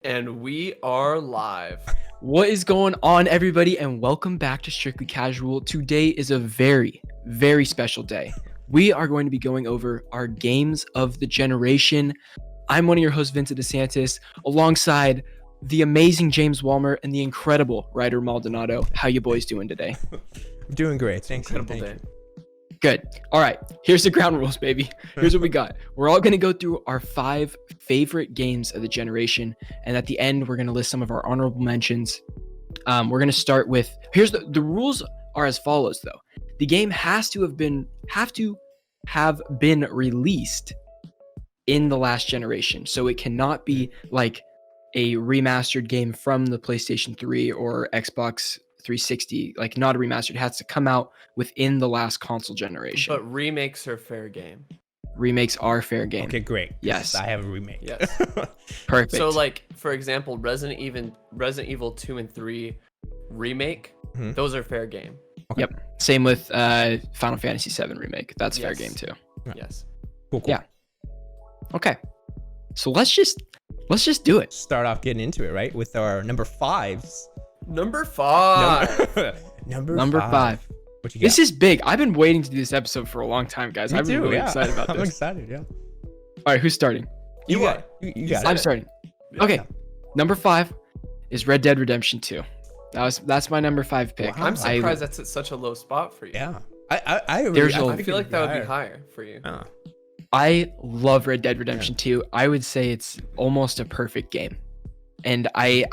And we are live. What is going on, everybody, and welcome back to Strictly Casual. Today is a very, very special day. We are going to be going over our games of the generation. I'm one of your hosts, Vincent DeSantis, alongside the amazing James Walmer and the incredible Ryder Maldonado. How you boys doing today? I'm doing great. Thanks. Incredible Thank day. Good. All right. Here's the ground rules, baby. Here's what we got. We're all going to go through our 5 favorite games of the generation. And at the end, we're going to list some of our honorable mentions. We're going to start with, here's the rules are as follows, though. The game has to have been released in the last generation. So it cannot be like a remastered game from the PlayStation 3 or Xbox 360, like not a remastered. It has to come out within the last console generation. But remakes are fair game. Remakes are fair game. Okay, great. Yes. I have a remake. Yes. Perfect. So, like, for example, Resident Evil 2 and 3 remake, Mhm. those are fair game. Okay. Yep. Same with Final Fantasy 7 remake. That's fair Yes. game too. Yes. Cool. Yeah. Okay. So let's just do it. Start off getting into it, right? With our number 5s. Number 5. Number 5. What you got? This is big. I've been waiting to do this episode for a long time, guys. Me I'm too, really yeah. excited about I'm this. excited, yeah. All right, who's starting? You got are. You got I'm it. starting. Yeah. Okay. Number 5 is Red Dead Redemption 2. That's my number 5 pick. Wow. I'm surprised that's at such a low spot for you. Yeah. I There's really, a- I think feel it'd like that would be higher. higher for you. I love Red Dead Redemption 2. I would say it's almost a perfect game. And I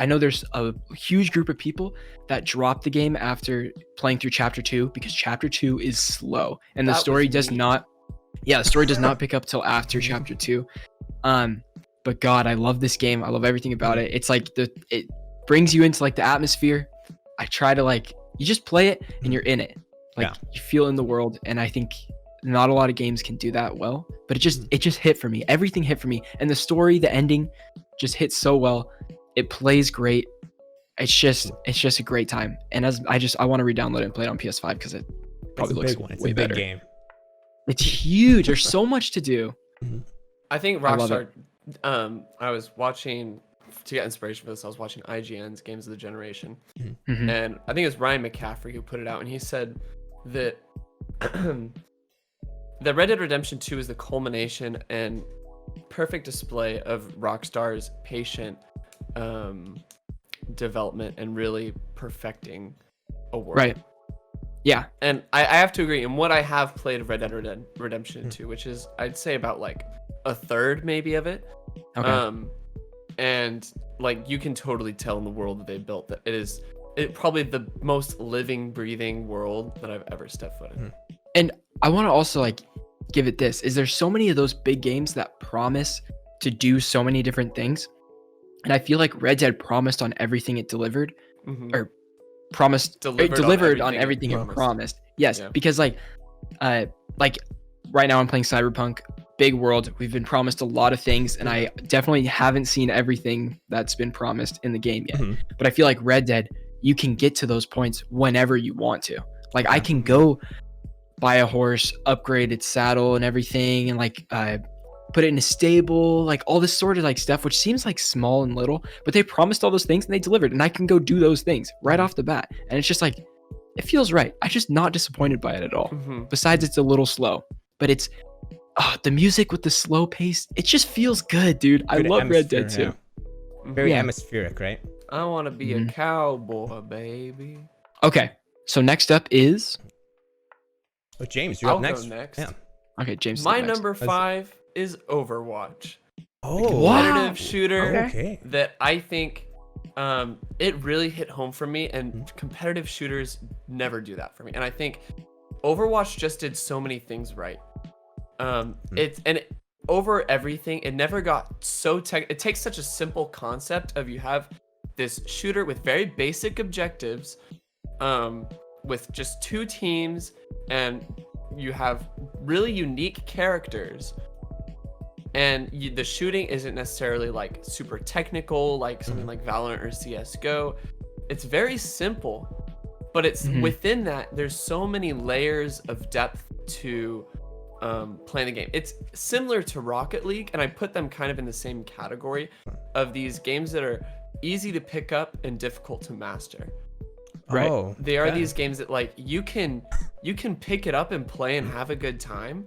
know there's a huge group of people that drop the game after playing through chapter 2 because chapter 2 is slow and the That story was does me. not pick up till after chapter 2. But God, I love this game. I love everything about it. It's like it brings you into like the atmosphere. I try to you just play it and you're in it. Yeah. You feel in the world, and I think not a lot of games can do that well, but it just hit for me. Everything hit for me, and the story, the ending, just hits so well. It plays great. It's just a great time. And I want to re-download it and play it on PS5 because it probably looks Big one. It's way a big better. game. It's huge. There's so much to do. I think I love Rockstar. I was watching to get inspiration for this. I was watching IGN's Games of the Generation, Mhm. and I think it was Ryan McCaffrey who put it out, and he said that that Red Dead Redemption 2 is the culmination and perfect display of Rockstar's patient development and really perfecting a world. Right. Yeah. And I have to agree. And what I have played of Red Dead Redemption 2, which is I'd say about like a third maybe of it. Okay. And like you can totally tell in the world that they built that it probably the most living, breathing world that I've ever stepped foot in. And I want to also give it this. Is there's so many of those big games that promise to do so many different things. And I feel like Red Dead promised on everything it delivered. Mhm. Or delivered on everything it promised. promised. Yes, Yeah. because like right now I'm playing Cyberpunk, big world. We've been promised a lot of things, and I definitely haven't seen everything that's been promised in the game yet. Mhm. But I feel like Red Dead, you can get to those points whenever you want to. Like I can go buy a horse, upgrade its saddle and everything, and put it in a stable, like all this sort of stuff, which seems like small and little, but they promised all those things and they delivered, and I can go do those things right off the bat. And it's just it feels right. I'm just not disappointed by it at all. Mhm. Besides, it's a little slow, but it's the music with the slow pace. It just feels good, dude. I Good love Red Dead atmosphere, too. Mhm. Very Yeah. atmospheric, right? I want to be a Mhm. cowboy, baby. Okay, so next up is Oh, James, you're I'll up next. go next. Yeah. okay, James. is My up next. number 5 is Overwatch. Oh, Wow. Competitive shooter Okay. that I think it really hit home for me, and Mm-hmm. competitive shooters never do that for me. And I think Overwatch just did so many things right. Over everything, it never got so it takes such a simple concept of you have this shooter with very basic objectives, with just 2 teams, and you have really unique characters. And the shooting isn't necessarily super technical, like something like Valorant or CS:GO. It's very simple, but it's Mhm. within that there's so many layers of depth to playing the game. It's similar to Rocket League, and I put them kind of in the same category of these games that are easy to pick up and difficult to master. Right. Oh, They are okay. these games that like you can pick it up and play and have a good time,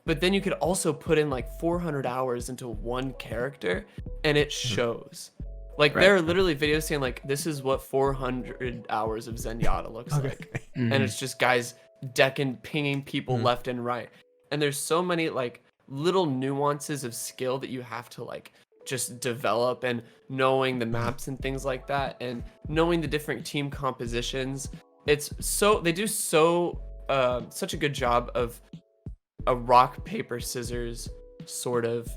but then you could also put in like 400 hours into one character and it shows. Like Right. there are literally videos saying like this is what 400 hours of Zenyatta looks like. Mhm. And it's just guys decking, pinging people left and right. And there's so many like little nuances of skill that you have to like just develop, and knowing the maps and things like that, and knowing the different team compositions. It's so they do so such a good job of a rock paper scissors sort of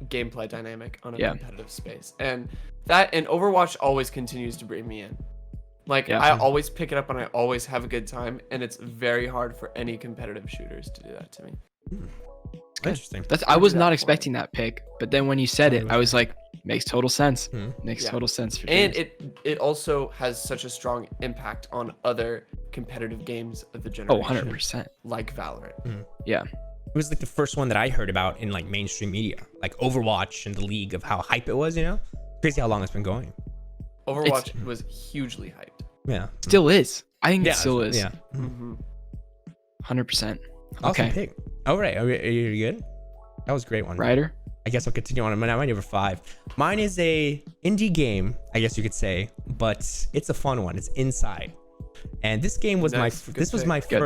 gameplay dynamic on a Yeah. competitive space, and Overwatch always continues to bring me in. Like Yeah. I always pick it up and I always have a good time, and it's very hard for any competitive shooters to do that to me. Interesting. I was do that not for expecting that pick, but then when you said it, I was like, makes total sense. Hmm. Makes Yeah. total sense for And James. it also has such a strong impact on other competitive games of the Oh, generation, 100%. like Valorant. Yeah. It was like the first one that I heard about in like mainstream media, like Overwatch and the League, of how hype it was. Crazy how long it's been going. Overwatch was hugely hyped. Yeah. Still is. I think Yeah. it still is. Yeah. Hmm 100%. Awesome Okay. pick. All right. Are you good? That was a great one. Ryder? I guess I'll continue on. My number 5. Mine is a indie game, I guess you could say, but it's a fun one. It's Inside, and this game was Nice. Good this was pick. my Good.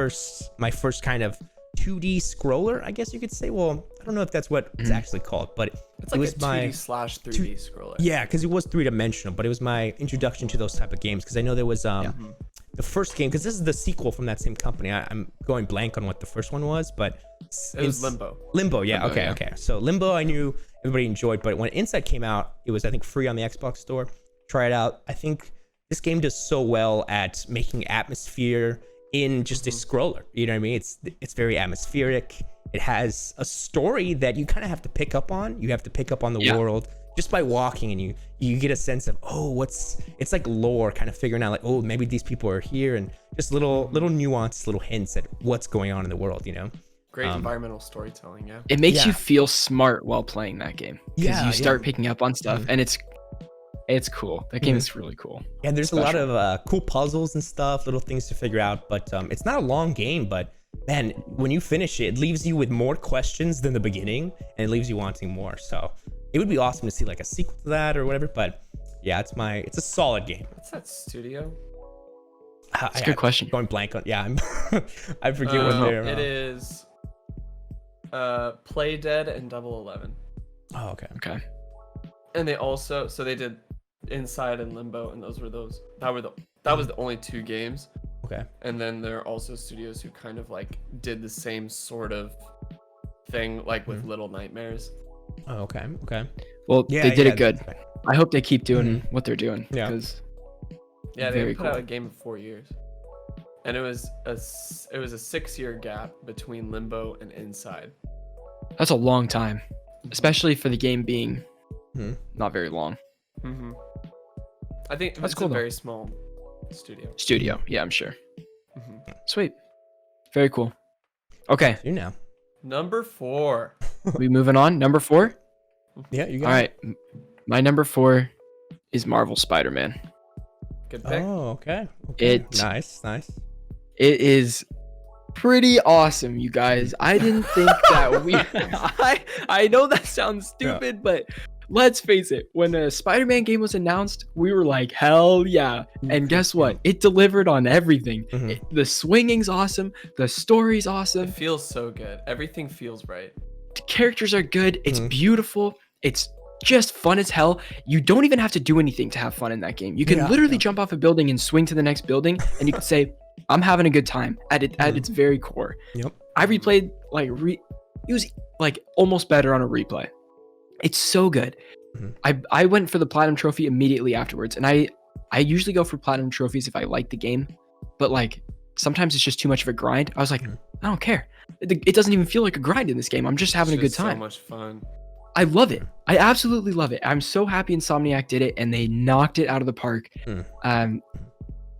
first kind of 2D scroller, I guess you could say. Well, I don't know if that's what it's actually called, but It's it like was a my 2D slash 3D scroller. yeah, because it was 3-dimensional, but it was my introduction to those type of games. Because I know there was the first game, because this is the sequel from that same company. I'm going blank on what the first one was, but It was Limbo. Limbo, yeah. Limbo, Okay, yeah. okay. So Limbo, I knew everybody enjoyed, but when Inside came out, it was I think free on the Xbox Store. Try it out. I think this game does so well at making atmosphere in just a scroller. You know what I mean? It's very atmospheric. It has a story that you kind of have to pick up on. You have to pick up on the Yeah. world just by walking, and you get a sense of it's like lore, kind of figuring out like, oh, maybe these people are here, and just little nuanced little hints at what's going on in the world. Great environmental storytelling, yeah. It makes Yeah. you feel smart while playing that game. Because Yeah, you start yeah. picking up on stuff, and it's cool. That game Mhm. is really cool. And there's a lot Special. of cool puzzles and stuff, little things to figure out. But it's not a long game. But man, when you finish it, it leaves you with more questions than the beginning, and it leaves you wanting more. So it would be awesome to see like a sequel to that or whatever. But yeah, it's a solid game. What's that studio? That's a good question. Going blank on I forget what they're. It is Play Dead and Double 11. Oh, okay. Okay. And they did Inside and Limbo, and that was the only 2 games. Okay. And then there are also studios who kind of like did the same sort of thing, like with Little Nightmares. Oh, okay. Okay. Well, Yeah, they did yeah, it good. that's right. I hope they keep doing what they're doing. Yeah. Because Yeah, they Very put cool. out a game in 4 years, and it was a 6-year gap between Limbo and Inside. that's a long time, especially for the game being Mhm. not very long. Hmm I think That's it's cool, a though. very small studio. Studio. Yeah, I'm sure. Mhm. Sweet. Very cool. Okay. You know. Number 4. We moving on. Number 4. Yeah, you got All right. My number 4 is Marvel Spider-Man. Good pick. Oh, okay. Okay. It- Nice. It is pretty awesome, you guys. I didn't think that we I know that sounds stupid, but let's face it, when a Spider-Man game was announced, we were like, hell yeah. And guess what? It delivered on everything. Mhm. The swinging's awesome, the story's awesome, It feels so good. Everything feels right. the characters are good, it's Mhm. beautiful, it's just fun as hell. You don't even have to do anything to have fun in that game. You can Yeah, literally yeah. jump off a building and swing to the next building, and you can say, I'm having a good time at its very core. Yep. I replayed it was like almost better on a replay. It's so good. Mhm. I went for the platinum trophy immediately afterwards, and I usually go for platinum trophies if I like the game, but like sometimes it's just too much of a grind. I was like, Mhm. I don't care. It doesn't even feel like a grind in this game. I'm just having a It's good just time. So much fun. I love it. I absolutely love it. I'm so happy Insomniac did it and they knocked it out of the park. Mm.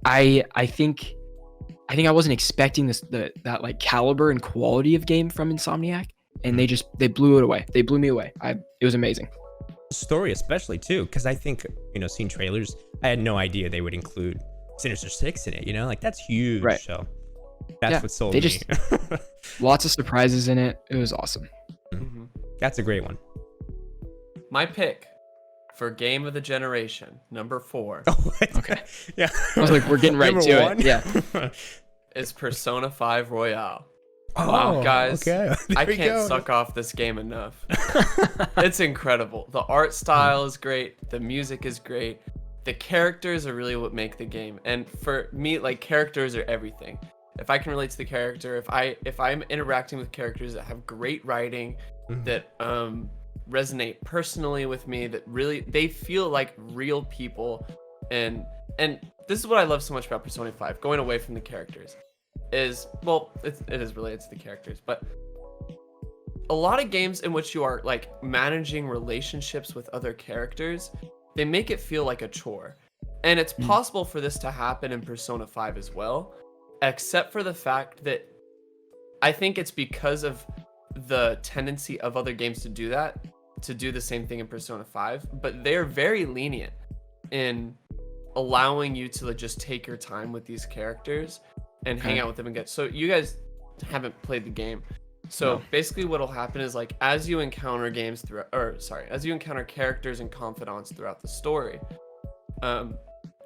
I think I think I wasn't expecting that like caliber and quality of game from Insomniac, and they blew it away. They blew me away. It was amazing. Story especially too, because I think, seeing trailers, I had no idea they would include Sinister Six in it. Like that's huge. Right. So that's what sold they me. just lots of surprises in it. It was awesome. That's a great one. My pick for game of the generation, number 4, Okay. Yeah. I was like, we're getting right Number to one? it. Yeah. is Persona 5 Royale. Oh, Guys, okay. I There we can't go. suck off this game enough. It's incredible. The art style is great. The music is great. The characters are really what make the game. And for me, like, characters are everything. If I can relate to the character, if I'm interacting with characters that have great writing, that resonate personally with me, that really they feel like real people, and this is what I love so much about Persona 5, going away from the characters, is, well, it is related to the characters, but a lot of games in which you are like managing relationships with other characters, they make it feel like a chore. And it's possible for this to happen in Persona 5 as well, except for the fact that I think it's because of the tendency of other games to do that, to do the same thing in Persona 5, but they're very lenient in allowing you to just take your time with these characters and hang out with them and get. So you guys haven't played the game. So basically what'll happen is, like, as you encounter as you encounter characters and confidants throughout the story,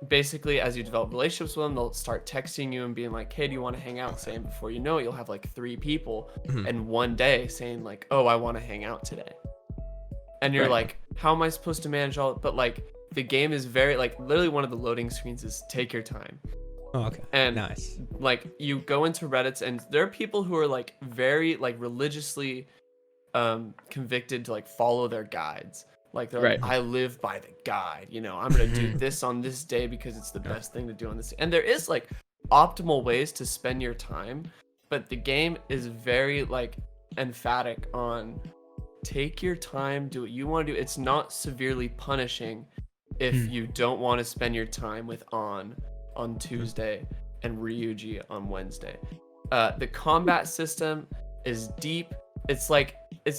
basically as you develop relationships with them, they'll start texting you and being like, hey, do you want to hang out? Saying, before you know it, you'll have like 3 people in one day saying like, oh, I want to hang out today. And you're like, how am I supposed to manage all? But like, the game is very, like, literally one of the loading screens is take your time. Oh, okay. And Nice. like, you go into Reddits, and there are people who are like very like religiously convicted to like follow their guides. Like, they're like, I live by the guide, I'm gonna do this on this day because it's the best thing to do on this day. And there is like optimal ways to spend your time, but the game is very like emphatic on take your time, do what you want to do. It's not severely punishing if you don't want to spend your time with on Tuesday and Ryuji on Wednesday. The combat system is deep. It's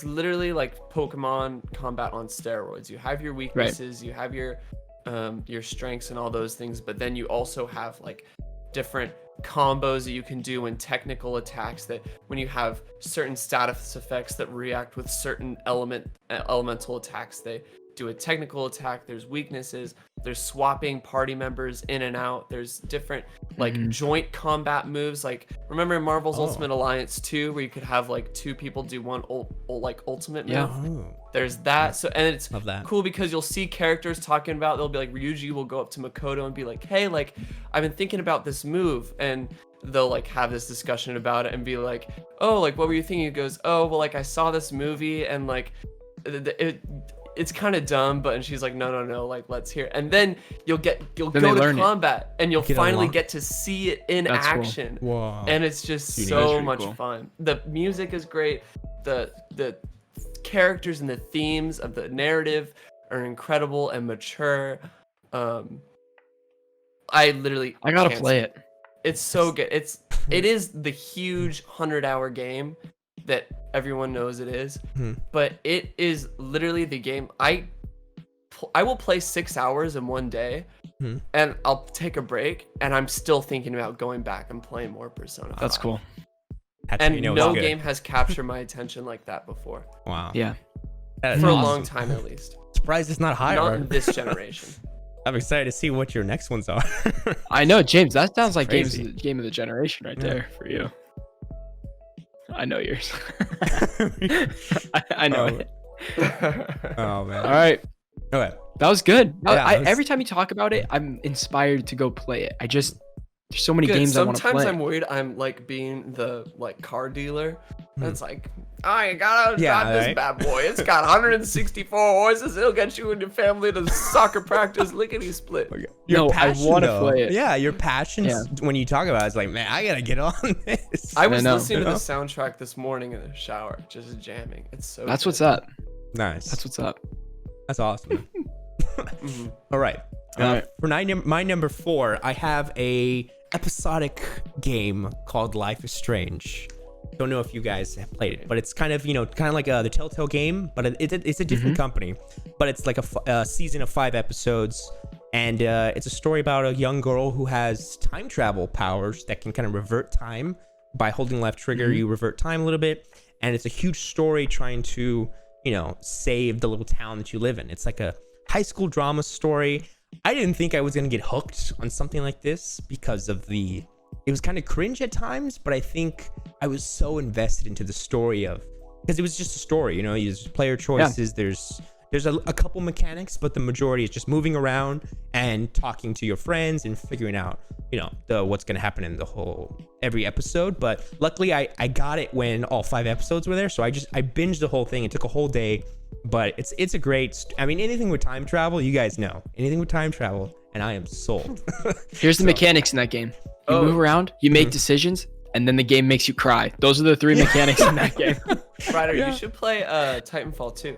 literally like Pokemon combat on steroids. You have your weaknesses, you have your strengths and all those things, but then you also have like different combos that you can do, and technical attacks that when you have certain status effects that react with certain elemental attacks, they do a technical attack. There's weaknesses, there's swapping party members in and out, there's different like joint combat moves. Like, remember in Marvel's Ultimate Alliance 2 where you could have like 2 people do one ultimate move? Oh. There's that. So, and it's Love that. cool because you'll see characters talking about, they'll be like, Ryuji will go up to Makoto and be like, hey, like, I've been thinking about this move, and they'll like have this discussion about it and be like, oh, like, what were you thinking? He goes, oh, well, like, I saw this movie and like it's kind of dumb, but, and she's like, no, like, let's hear it. And then you'll go to combat and you'll finally get to see it in action. Cool. Whoa. And it's just That's so really much cool. fun. The music is great. The characters and the themes of the narrative are incredible and mature. I gotta play it. It's so good. It is the huge 100-hour game that everyone knows it is, but it is literally the game I will play 6 hours in one day, and I'll take a break, and I'm still thinking about going back and playing more Persona 5. That's cool. That's And how you know no it's good. game has captured my attention like that before, Wow. Yeah. That is for a awesome. long time at least. Surprised it's not higher. Not in this generation. I'm excited to see what your next ones are. I know, James. That sounds like crazy. game of the generation right there for you. I know yours. I know it. Oh man. All right, Okay. that was good. Yeah, Every time you talk about it, I'm inspired to go play it. There's so many Good. games I want to Sometimes play. I'm worried I'm like being the like car dealer. That's like, I gotta drive this right. bad boy. It's got 164 horses. It'll get you and your family to soccer practice lickety split. No, I passion, wanna though. play it. Yeah, your passion Yeah. when you talk about it, it's like, man, I gotta get on this. I was know. listening to You the know? soundtrack this morning in the shower, just jamming. It's so That's good. what's up. Nice. That's what's up. That's awesome. Mhm. All right. All right. For my number 4, I have a episodic game called Life is Strange. Don't know if you guys have played it, but it's kind of like the Telltale game, but it's a different company. But it's like a season of 5 episodes, and it's a story about a young girl who has time travel powers that can kind of revert time by holding left trigger. You revert time a little bit, and it's a huge story trying to save the little town that you live in. It's like a high school drama story. I didn't think I was gonna get hooked on something like this because of it was kind of cringe at times, but I think I was so invested into the story because it was just a story, there's player choices, there's a couple mechanics, but the majority is just moving around and talking to your friends and figuring out, what's going to happen in every episode. But luckily I got it when all 5 episodes were there. So I binged the whole thing. It took a whole day, but it's a great, anything with time travel, you guys know, anything with time travel, and I am sold. Here's the mechanics in that game. You move around, you make decisions, and then the game makes you cry. Those are the 3 mechanics in that game. Ryder, you should play Titanfall 2.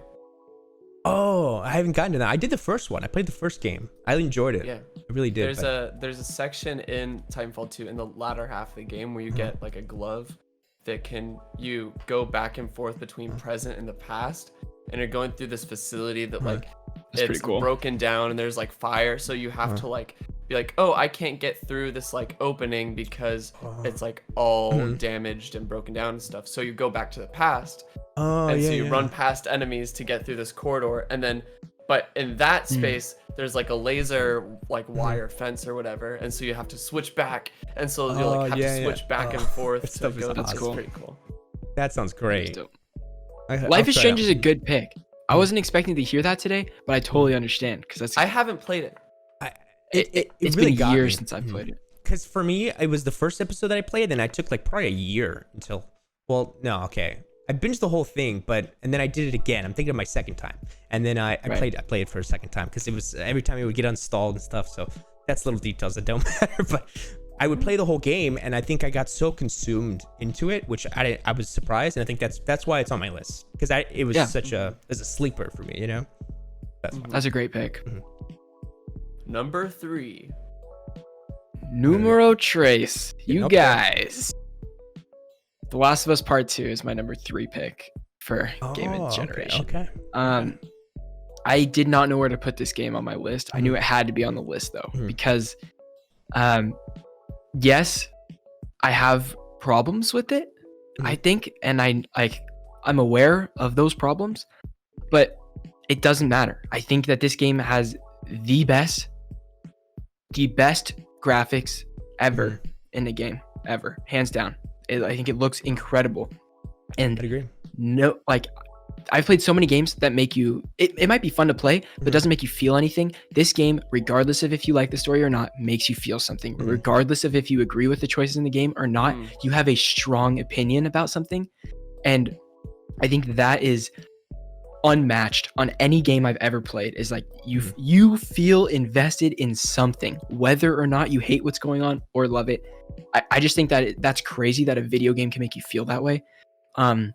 Oh, I haven't gotten to that. I did the first one. I played the first game. I really enjoyed it. Yeah, I really did. There's a section in Titanfall 2 in the latter half of the game where you get like a glove that you go back and forth between present and the past, and you're going through this facility that like it's cool. broken down and there's like fire, so you have to like be like, oh, I can't get through this like opening because it's like all damaged and broken down and stuff. So you go back to the past. So you run past enemies to get through this corridor, and then but in that space there's like a laser like wire fence or whatever, and so you have to switch back, and so you'll like have to switch back and forth to go. That's cool. pretty cool. That sounds great. Life is Strange is a good pick. I wasn't expecting to hear that today, but I totally understand because I haven't played it. It's really been years since I've played it. Because for me, it was the first episode that I played, and I took like probably a year until. Well, no, okay. I binged the whole thing, and then I did it again. I'm thinking of my second time, and then I played it for a second time because it was every time it would get installed and stuff. So that's little details that don't matter. But I would play the whole game, and I think I got so consumed into it, which I was surprised, and I think that's why it's on my list because it was such a sleeper for me, That's a great pick. Number 3. Numero Trace. You guys. The Last of Us Part 2 is my number 3 pick for Game of the Generation. Okay. I did not know where to put this game on my list. I knew it had to be on the list though, because yes, I have problems with it, I think, and I'm aware of those problems, but it doesn't matter. I think that this game has the best graphics ever in the game, ever, hands down. I think it looks incredible, and I agree. No, like I've played so many games that make you. It might be fun to play, but doesn't make you feel anything. This game, regardless of if you like the story or not, makes you feel something. Regardless of if you agree with the choices in the game or not, you have a strong opinion about something, and I think that is unmatched on any game I've ever played. Is like you feel invested in something, whether or not you hate what's going on or love it. I just think that that's crazy that a video game can make you feel that way. And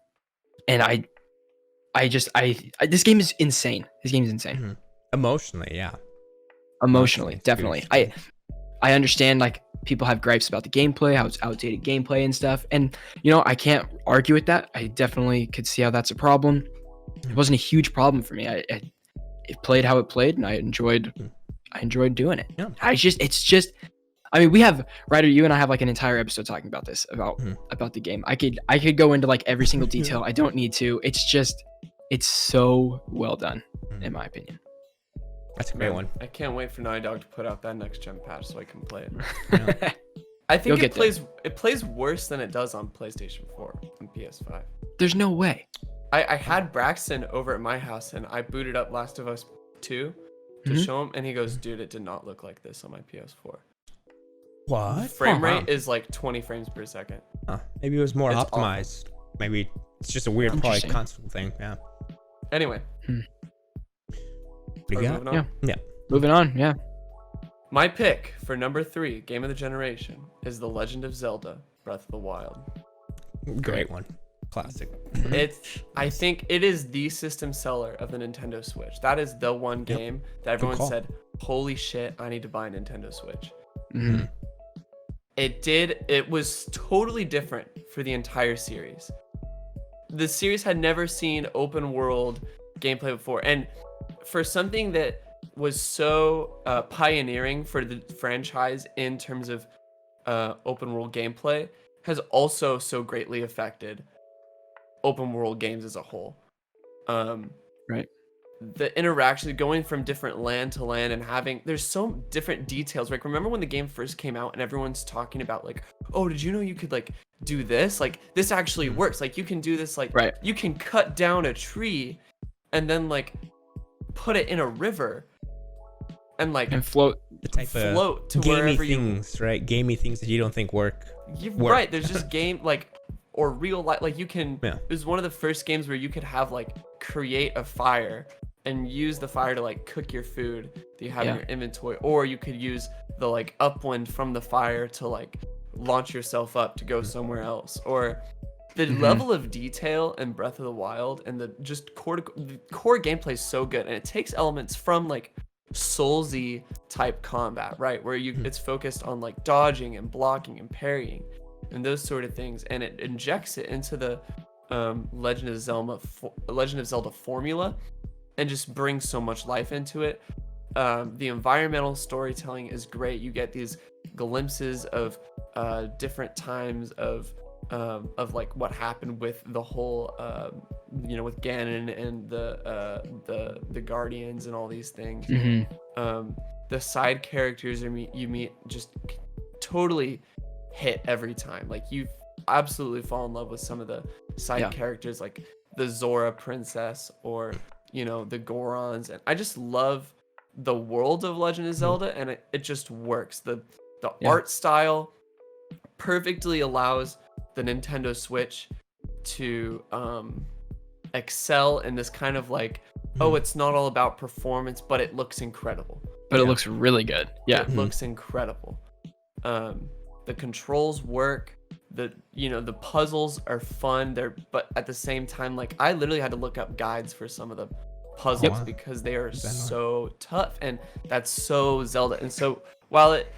this game is insane. This game is insane. Emotionally, yeah. Emotionally, definitely. I understand like people have gripes about the gameplay, how it's outdated gameplay and stuff. And I can't argue with that. I definitely could see how that's a problem. It wasn't a huge problem for me. It played how it played, and I enjoyed doing it. Yeah. I mean, we have Ryder, you and I have like an entire episode talking about this, about the game. I could go into like every single detail. I don't need to. It's so well done, in my opinion. That's a great one. I can't wait for Naughty Dog to put out that next gen patch so I can play it. Yeah. I think it plays worse than it does on PlayStation 4 and PS5. There's no way. I had Braxton over at my house, and I booted up Last of Us 2 to show him, and he goes, dude, it did not look like this on my PS4. What? Frame rate is like 20 frames per second. Maybe it was more It's optimized. awful. Maybe it's just a weird probably console thing. Yeah. Anyway. What do you got? Moving on? Yeah. Moving on. Yeah. My pick for number 3, Game of the Generation, is The Legend of Zelda: Breath of the Wild. Great one. Classic. I think it is the system seller of the Nintendo Switch. That is the one game that everyone said, holy shit, I need to buy a Nintendo Switch. it was totally different for the entire series. The series had never seen open world gameplay before, and for something that was so pioneering for the franchise in terms of open world gameplay, has also so greatly affected open world games as a whole. Right. The interaction going from different land to land and having, there's so different details. Like, remember when the game first came out and everyone's talking about like, oh, did you know you could like do this? Like, this actually works. Like, you can do this. Like, Right. you can cut down a tree and then like put it in a river and like And float. The type float of to gamey wherever you. things, right? Gamey things that you don't think work. Work. Right. There's just game like, or real life. Like, you can. Yeah. It was one of the first games where you could have like create a fire and use the fire to like cook your food that you have in Yeah. your inventory, or you could use the like upwind from the fire to like launch yourself up to go somewhere else. Or the level of detail in Breath of the Wild and the core gameplay is so good, and it takes elements from like Soulsy type combat, right, where it's focused on like dodging and blocking and parrying and those sort of things, and it injects it into the Legend of Zelda formula and just brings so much life into it. The environmental storytelling is great. You get these glimpses of different times of like what happened with the whole with Ganon and the Guardians and all these things. The side characters you meet just totally hit every time. Like, you absolutely fall in love with some of the side characters, like the Zora princess or the Gorons, and I just love the world of Legend of Zelda, and it just works. The art style perfectly allows the Nintendo Switch to excel in this kind of like, oh, it's not all about performance, but it looks incredible. But it looks really good. Yeah. It looks incredible. The controls work. The puzzles are fun. But at the same time, like, I literally had to look up guides for some of the puzzles because they are so tough, and that's so Zelda. And so while it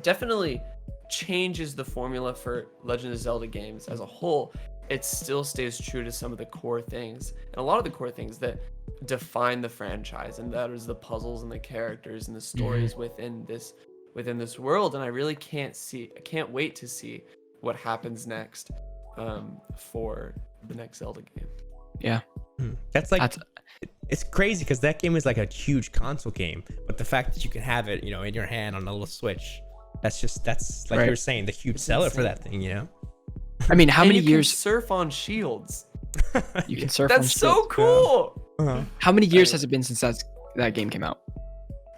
definitely changes the formula for Legend of Zelda games as a whole, it still stays true to some of the core things, and a lot of the core things that define the franchise, and that is the puzzles and the characters and the stories within this world. And I really can't wait to see what happens next for the next Zelda game. Yeah. That's like, it's crazy because that game is like a huge console game, but the fact that you can have it, in your hand on a little Switch, that's like you were saying, the huge seller for that thing, I mean, how And many you years can surf on shields? you can surf on That's so shields. cool. How many years has it been since that game came out?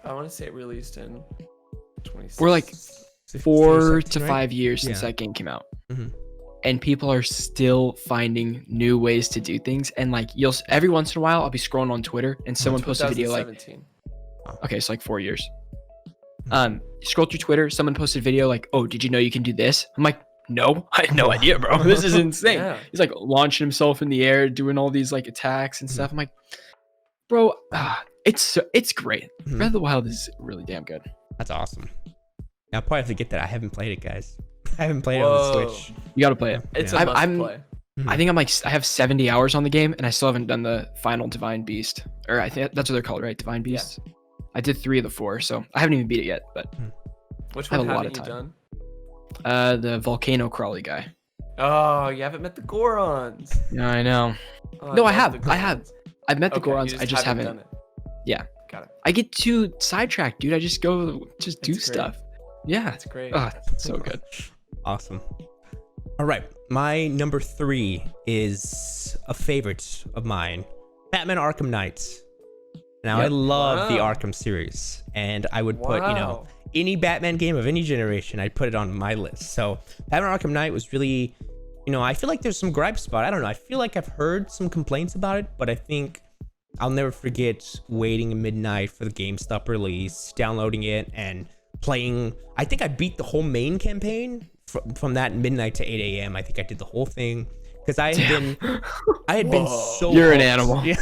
I want to say it released in 2016. We're like 4 to right? 5 years since Yeah. that game came out. Mhm. And people are still finding new ways to do things. And like, every once in a while, I'll be scrolling on Twitter and someone posts a video like, 2017. okay, so like 4 years. You scroll through Twitter, someone posted a video like, oh, did you know you can do this? I'm like, no, I had no idea, bro. This is insane. Yeah. He's like launching himself in the air, doing all these like attacks and stuff. I'm like, bro, it's great. Breath of the Wild is really damn good. That's awesome. I'll probably have to get that. I haven't played it, guys. I haven't played it on the Switch. You got to play it. It's Yeah. a must I'm- play. I think I have 70 hours on the game and I still haven't done the final Divine Beast. Or I think that's what they're called, right? Divine Beast. I did 3 of the 4, so I haven't even beat it yet, but Which I have one a lot haven't of you time. done? the volcano crawly guy. Oh, you haven't met the Gorons. Yeah, I know. Oh, No, I love have. the I have. Gorons. I've met the Okay, you Gorons. I just haven't. done it. Yeah. Got it. I get too sidetracked, dude. I just do It's great. stuff. Yeah. That's great. Oh, so good. Awesome. All right. My number 3 is a favorite of mine, Batman Arkham Knight. Now, I Yep. love the Wow. Arkham series, and I would put, Wow. any Batman game of any generation, I'd put it on my list. So Batman Arkham Knight was really, I feel like there's some gripes about it. I don't know. I feel like I've heard some complaints about it, but I think I'll never forget waiting midnight for the GameStop release, downloading it and playing. I think I beat the whole main campaign from that midnight to 8 a.m. I think I did the whole thing. because I had been so You're an hooked. animal. Yeah,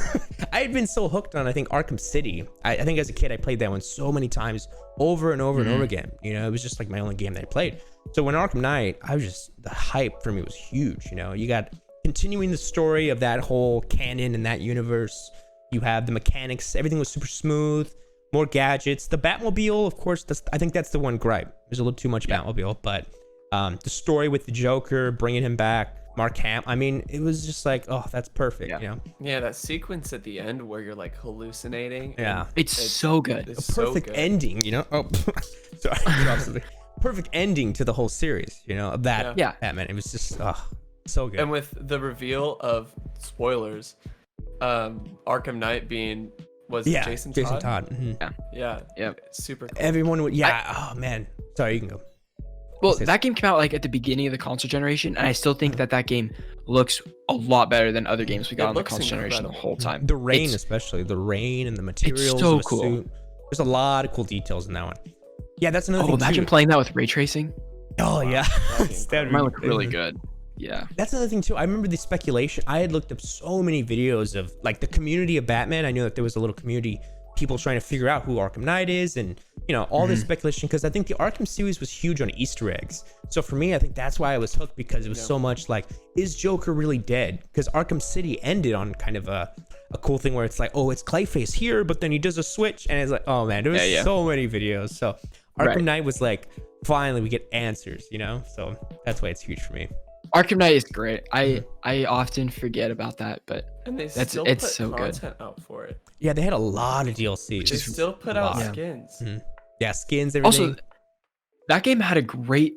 I had been so hooked on, I think, Arkham City. I think as a kid I played that one so many times, over and over and over again. You know, it was just like my only game that I played. So when Arkham Knight, I was just, the hype for me was huge. You know, you got continuing the story of that whole canon in that universe. You have the mechanics, everything was super smooth, more gadgets. The Batmobile, of course, I think that's the one gripe. There's a little too much Batmobile, but the story with the Joker, bringing him back, Mark Hamill, I mean, it was just like, oh, that's perfect, you know? Yeah, that sequence at the end where you're like hallucinating. Yeah. and It's so good. It's Perfect so good. ending, you know? Oh, sorry. Perfect ending to the whole series, you know, of that Yeah. Batman. It was just, oh, so good. And with the reveal of spoilers, Arkham Knight being was it Jason Todd? Mhm. Yeah. Yep. Super cool. Everyone would, oh man. Sorry, you can go. Well, that game came out like at the beginning of the console generation, and I still think that game looks a lot better than other games we got on the looks console generation the incredible. whole time. The rain, It's- especially the rain and the materials. so of the cool. suit. There's a lot of cool details in that one. Yeah, that's another Oh, thing imagine too. playing that with ray tracing. Oh yeah, That'd be That'd It be might look really crazy. good. Yeah. That's another thing too. I remember the speculation. I had looked up so many videos of like the community of Batman. I knew that there was a little community, people trying to figure out who Arkham Knight is, and you know all this speculation, because I think the Arkham series was huge on Easter eggs. So for me, I think that's why I was hooked, because it was so much like, is Joker really dead? Because Arkham City ended on kind of a cool thing where it's like, oh, it's Clayface here, but then he does a switch, and it's like, oh man, there was so many videos. So Arkham Knight was like, finally we get answers, you know. So that's why it's huge for me. Arkham Knight is great. I often forget about that, but And they It's still put so good. content out for it. Yeah, they had a lot of DLCs. They still put out lot. skins. Yeah, skins, everything. also that game had a great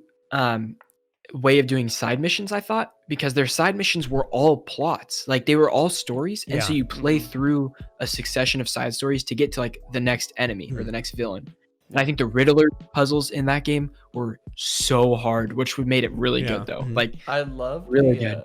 way of doing side missions, I thought, because their side missions were all plots. Like they were all stories, and so Yeah. you play through a succession of side stories to get to like the next enemy or the next villain. And I think the Riddler puzzles in that game were so hard, which would made it really Yeah. good though. Mhm. Like I love Really the, good.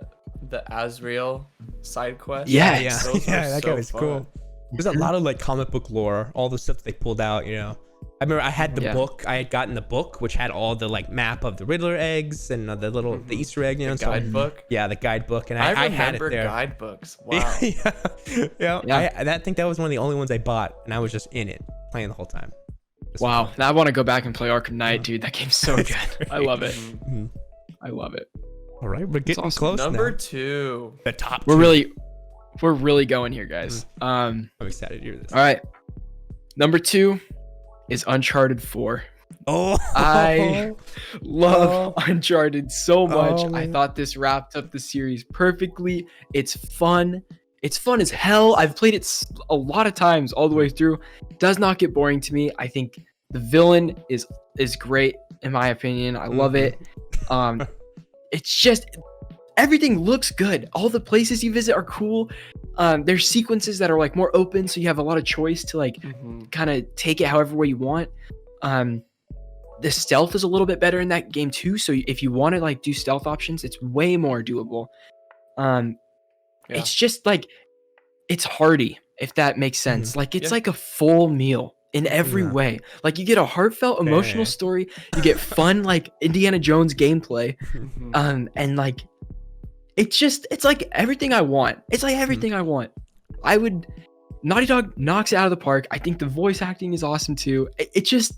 The Azrael side quest. Yeah, yeah, Those yeah, were that guy so was fun. cool. There's a lot of like comic book lore, all the stuff that they pulled out, you know. I remember I had the Yeah. book. I had gotten the book, which had all the like map of the Riddler eggs and the little the Easter egg, you know. The so- guidebook. Yeah, the guidebook, and I I had it remember there. guidebooks. Wow. yeah. Yeah. I think that was one of the only ones I bought, and I was just in it playing the whole time. This was wow, fun. now I want to go back and play Arkham Knight, dude. That game's so It's good. I great. love it. Mhm. I love it. All right, we're getting awesome. close Number now. 2. The top. We're two. really going here, guys. I'm excited to hear this. All right. Number 2 is Uncharted 4. Oh, I love Uncharted so much. Oh, I man. thought this wrapped up the series perfectly. It's fun. It's fun as hell. I've played it a lot of times all the way through. It does not get boring to me. I think the villain is great in my opinion. I love it. It's just everything looks good. All the places you visit are cool. There's sequences that are like more open, so you have a lot of choice to like Mhm. kind of take it however way you want. The stealth is a little bit better in that game too, so if you want to like do stealth options, it's way more doable. Yeah. It's just like it's hearty, if that makes sense. Like it's Yeah. like a full meal in every Yeah. way. Like you get a heartfelt emotional Yeah. story, you get fun like Indiana Jones gameplay, Mhm. and like it's like everything I want. It's like everything I want. I would Naughty Dog knocks it out of the park. I think the voice acting is awesome too. It just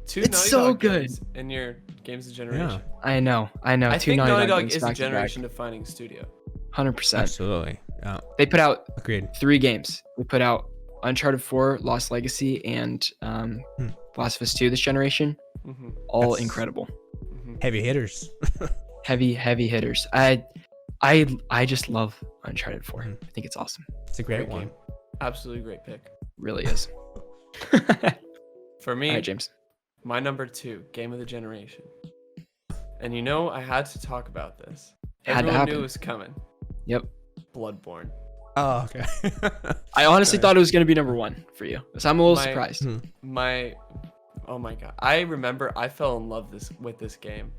2 it's Naughty so Dog good. games in your games of generation. I know. I Two think Naughty Dog games is a back to back. generation defining studio. 100%. absolutely. Yeah, They put out agreed. 3 games. They put out Uncharted 4, Lost Legacy, and Last of Us 2 this generation. Mhm. All That's- incredible. Mhm. Heavy hitters. Heavy hitters. I just love Uncharted 4. Mhm. I think it's awesome. It's a great Great one. game. Absolutely great pick. Really is. For me, All right, James. my number 2 game of the generation. And you know, I had to talk about this. It had to Everyone knew happen. it was coming. Yep. Bloodborne. Oh, okay. I honestly Sorry. thought it was going to be number 1 for you. So I'm a little My- surprised. Oh my god. I remember I fell in love with this game.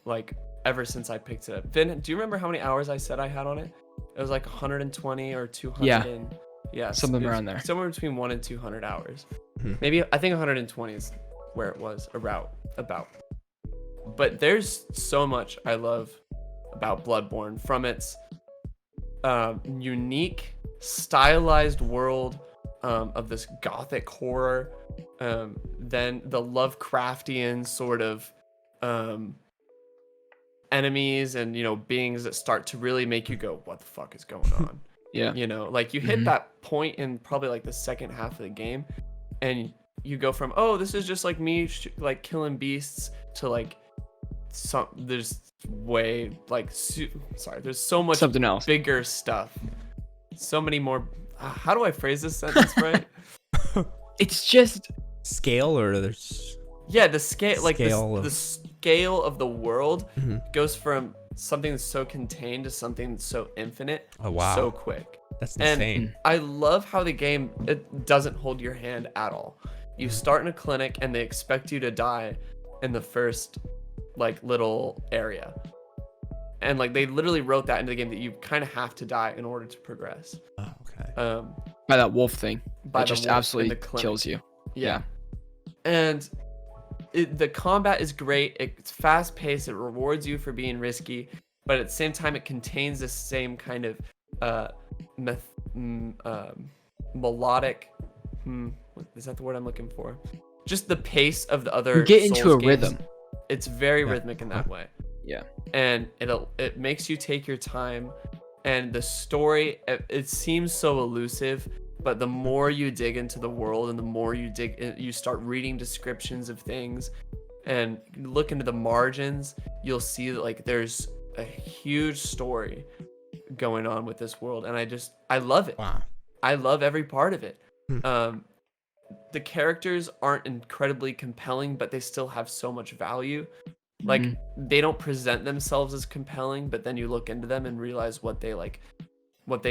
Like ever since I picked it up. Vin, do you remember how many hours I said I had on it? It was like 120 or 200. Yeah. Yeah. Something it was around there. Somewhere between 1 and 200 hours. Mhm. Maybe I think 120 is where it was about. But there's so much I love about Bloodborne, from its unique, stylized world of this gothic horror, then the Lovecraftian sort of enemies and, you know, beings that start to really make you go, what the fuck is going on? Yeah. You know, like you hit that point in probably like the second half of the game, and you go from, oh, this is just like me like killing beasts, to like there's way like there's so much Something else. bigger stuff, so many more. How do I phrase this sentence right? It's just Scale, or there's Yeah, the scale, like Scale the of- scale of the world goes from something that's so contained to something that's so infinite, Oh, wow. so quick. that's And insane. I love how the game, it doesn't hold your hand at all. You start in a clinic and they expect you to die in the first like little area. And like they literally wrote that into the game, that you kind of have to die in order to progress. Oh, okay. by that wolf thing. By That the just wolf in absolutely the clinic. kills you. Yeah. And the combat is great. It's fast paced. It rewards you for being risky, but at the same time, it contains the same kind of melodic. Is that the word I'm looking for? Just the pace of the other. You get into Souls a games. rhythm. It's very Yeah. rhythmic in that way. Yeah. And it makes you take your time, and the story, it seems so elusive, but the more you dig into the world and the more you you start reading descriptions of things and look into the margins, you'll see that like there's a huge story going on with this world, and I love it. Wow. I love every part of it. Hmm. The characters aren't incredibly compelling, but they still have so much value. Like they don't present themselves as compelling, but then you look into them and realize what they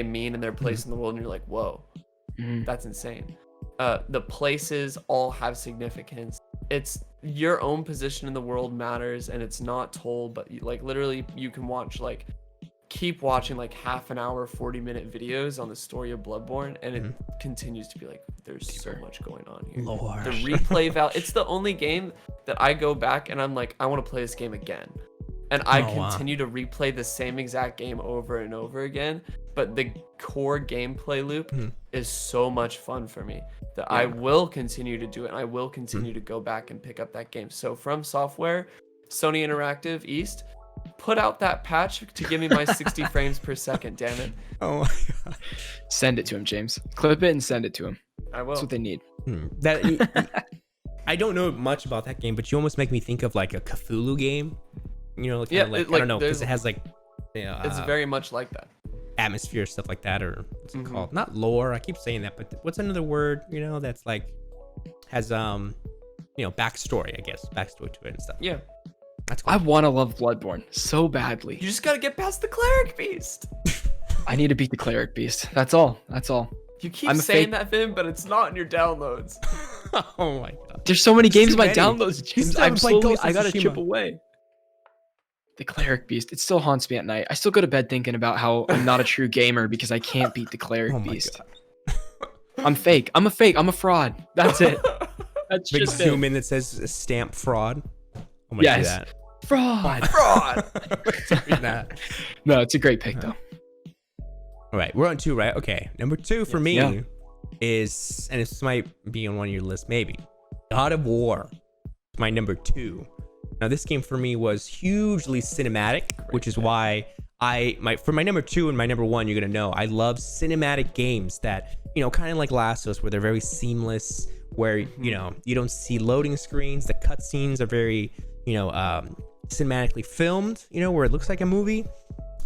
mean and their place in the world, and you're like, whoa, that's insane. The places all have significance. It's your own position in the world matters, and it's not told, but like literally you can keep watching like half an hour, 40-minute videos on the story of Bloodborne, and it continues to be like, there's so much going on here. Lord. The replay value, it's the only game that I go back and I'm like, I want to play this game again. And I Oh, wow. continue to replay the same exact game over and over again, but the core gameplay loop is so much fun for me that I will continue to do it, and I will continue to go back and pick up that game. So From Software, Sony Interactive East, put out that patch to give me my 60 frames per second, damn it. Oh my god. Send it to him, James. Clip it and send it to him. I will. That's what they need. That I don't know much about that game, but you almost make me think of like a Cthulhu game. You know, like, Yeah, kinda like, it, I like, don't know, because there's- it has like, you know, It's very much like that. atmosphere, stuff like that, or what's it Mhm. called? Not lore. I keep saying that, but what's another word? You know, that's like has backstory. I guess backstory to it and stuff. Yeah. That's cool. I want to love Bloodborne so badly. You just gotta get past the cleric beast. I need to beat the cleric beast. That's all. That's all. You keep I'm a saying fake- that, Vin, but it's not in your downloads. Oh my god. There's so many games in my many. downloads, You James. still I'm haven't played slowly. Ghost of I gotta chip Tsushima. away. The cleric beast. It still haunts me at night. I still go to bed thinking about how I'm not a true gamer because I can't beat the cleric Oh my beast. god. I'm fake. I'm a fake. I'm a fraud. That's it. That's Big just zoom it. in that says stamp fraud. I'm gonna Yes. do that. Fraud. Fraud. That. No, it's a great pick though. All right, we're on 2, right? Okay, number 2 for me Yeah. is, and this might be on one of your lists, maybe. God of War, my number 2. Now, this game for me was hugely cinematic, which is why for my number 2 and my number 1, you're gonna know I love cinematic games that, you know, kind of like Last of Us, where they're very seamless, where you know you don't see loading screens, the cutscenes are very, you know, cinematically filmed, you know, where it looks like a movie.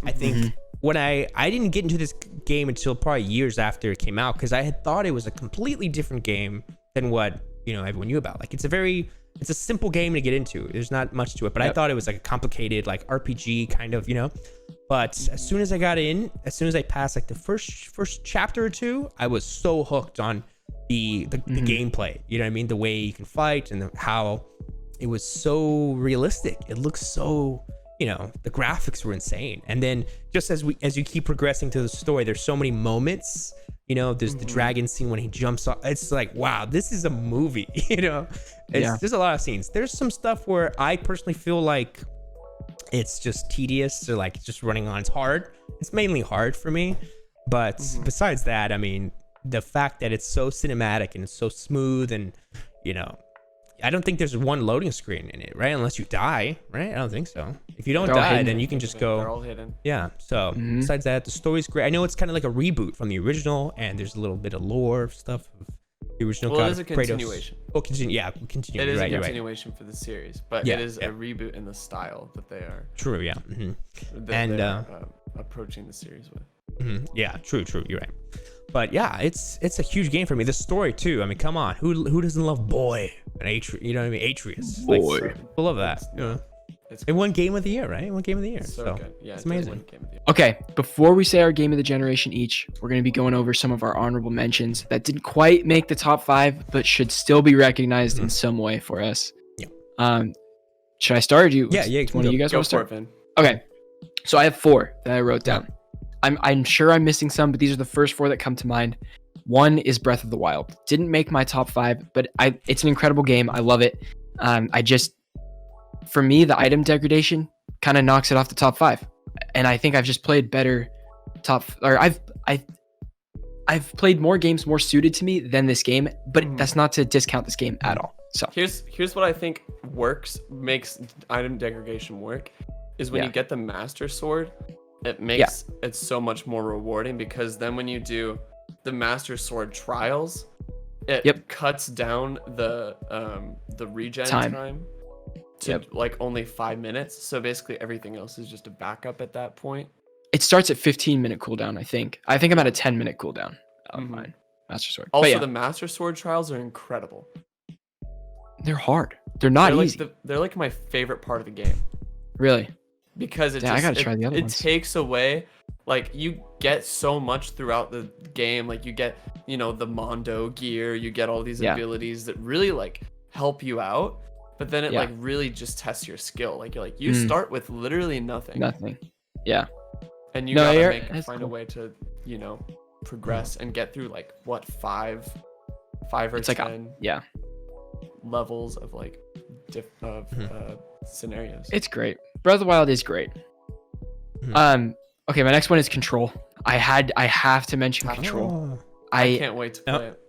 I think when I didn't get into this game until probably years after it came out, because I had thought it was a completely different game than what, you know, everyone knew about. Like it's a simple game to get into. There's not much to it, but I thought it was like a complicated like RPG kind of, you know. But as soon as I got in, as soon as I passed like the first chapter or two, I was so hooked on the gameplay. You know what I mean? The way you can fight and how it was so realistic. It looks so, you know, the graphics were insane. And then just as you keep progressing through the story, there's so many moments. You know, there's the dragon scene when he jumps off. It's like, wow, this is a movie. You know, there's a lot of scenes. There's some stuff where I personally feel like it's just tedious or like just running on. It's hard. It's mainly hard for me. But besides that, I mean, the fact that it's so cinematic and it's so smooth and, you know, I don't think there's one loading screen in it, right? Unless you die, right? I don't think so. If you don't They're all die, hidden. then you can just They're go. all hidden. Yeah. So besides that, the story's great. I know it's kind of like a reboot from the original, and there's a little bit of lore stuff of the original. Well, God it is a of Kratos. continuation. Oh, continue. Yeah, continue. It is Right, a you're right. continuation for the series, but Yeah, it is yeah. a reboot in the style that they are True. Yeah. And, they're, approaching the series with. Yeah. True. You're right. But yeah, it's a huge game for me. The story too. I mean, come on, who doesn't love Boy and Atreus? You know what I mean? Atreus. Boy. Like, I love that. Yeah. It's It won Game of the Year, right? It won Game of the Year. so good. Yeah, it's it does amazing. win Game of the Year. Okay, before we say our game of the generation each, we're going to be going over some of our honorable mentions that didn't quite make the top 5, but should still be recognized in some way for us. Yeah. Should I start? Or do you? Yeah, you One can of go. you guys Go want to for start? it, Vin. Okay, so I have 4 that I wrote down. I'm sure I'm missing some, but these are the first 4 that come to mind. One is Breath of the Wild. Didn't make my top 5, but it's an incredible game. I love it. For me, the item degradation kind of knocks it off the top 5, and I think I've just played better I've played more games more suited to me than this game, but that's not to discount this game at all. So Here's what I think makes item degradation work, is when Yeah. you get the Master Sword, it makes it so much more rewarding, because then when you do the Master Sword trials, it cuts down the regen time to like only 5 minutes. So basically everything else is just a backup at that point. it starts at 15-minute cooldown. I think I'm at a 10-minute cooldown of mine Master Sword. But Also, yeah, the Master Sword trials are incredible. they're hard. They're not They're easy. they're like my favorite part of the game, Really. because Yeah, I gotta try the other it ones. takes away, like, you get so much throughout the game. Like, you get, the Mondo gear, you get all these abilities that really like help you out, but then it like really just tests your skill. Like, you start with literally nothing, Nothing. Yeah. and you No, gotta that's find cool. a way to progress and get through like what five or It's like 10 yeah. levels of like scenarios. It's great. Breath of the Wild is great. Okay, my next one is Control. I have to mention Control. Oh. I can't wait to play Yep. it.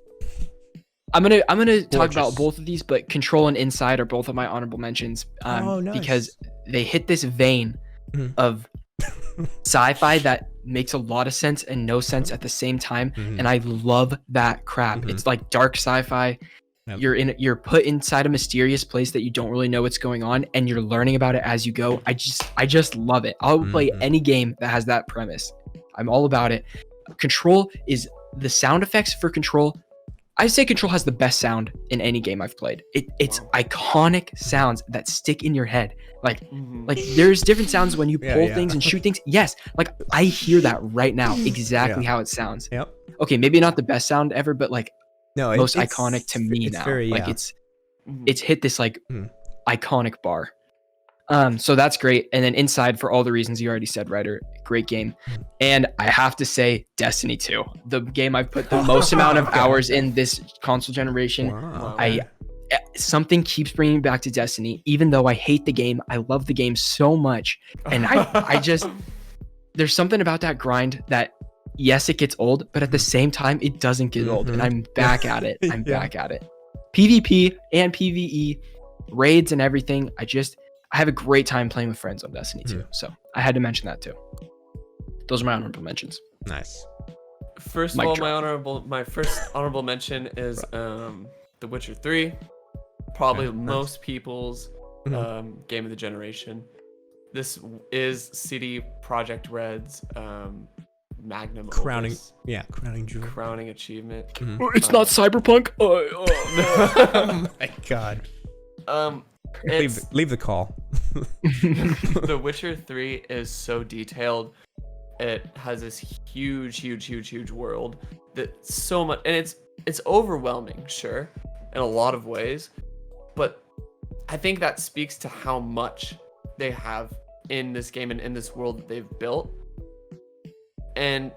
I'm gonna talk Gorgeous. about both of these, but Control and Inside are both of my honorable mentions. Oh, nice. Because they hit this vein Mhm. of sci-fi that makes a lot of sense and no sense at the same time, and I love that crap. Mhm. It's like dark sci-fi. Yep. You're put inside a mysterious place that you don't really know what's going on, and you're learning about it as you go. I just love it. I'll play Mhm. any game that has that premise. I'm all about it. Control is the sound effects for Control. I say Control has the best sound in any game I've played. It's Wow. iconic sounds that stick in your head. Like Mhm. there's different sounds when you Yeah, pull yeah. things and shoot things. Yes, like I hear that right now, exactly Yeah. how it sounds. Yep. Okay, maybe not the best sound ever, but like No, most it's iconic to me it's now. Very, like yeah. Mhm. it's hit this like Mhm. iconic bar. So that's great. And then Inside, for all the reasons you already said, Ryder, great game. And I have to say Destiny 2, the game I've put the most amount of Okay. hours in this console generation. Wow. Something keeps bringing me back to Destiny, even though I hate the game. I love the game so much. And I just, there's something about that grind that, yes, it gets old, but at the same time, it doesn't get old. And Mhm. I'm back at it. I'm Yeah. back at it. PvP and PvE, raids and everything. I have a great time playing with friends on Destiny 2. So I had to mention that too. Those are my honorable mentions. Nice. First Mic of all, drop. my first honorable mention is The Witcher 3. Probably Okay, nice. most people's game of the generation. This is CD Projekt Red's magnum Crowning, opus, crowning jewel. crowning achievement. It's not Cyberpunk. Oh my god. It's Leave the call. The Witcher 3 is so detailed. It has this huge world that so much, and it's overwhelming, sure, in a lot of ways, but I think that speaks to how much they have in this game and in this world that they've built, and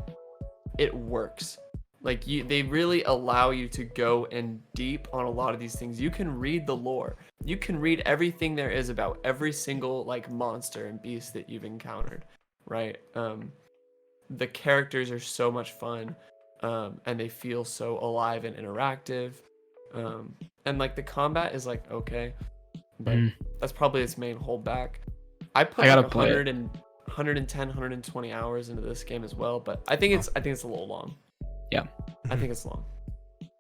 it works. Like they really allow you to go in deep on a lot of these things. You can read the lore. You can read everything there is about every single like monster and beast that you've encountered, right? The characters are so much fun, and they feel so alive and interactive. And like the combat is like okay, but that's probably its main holdback. I put I gotta like play 110, 120 hours into this game as well, but I think it's a little long. Yeah. I think it's long.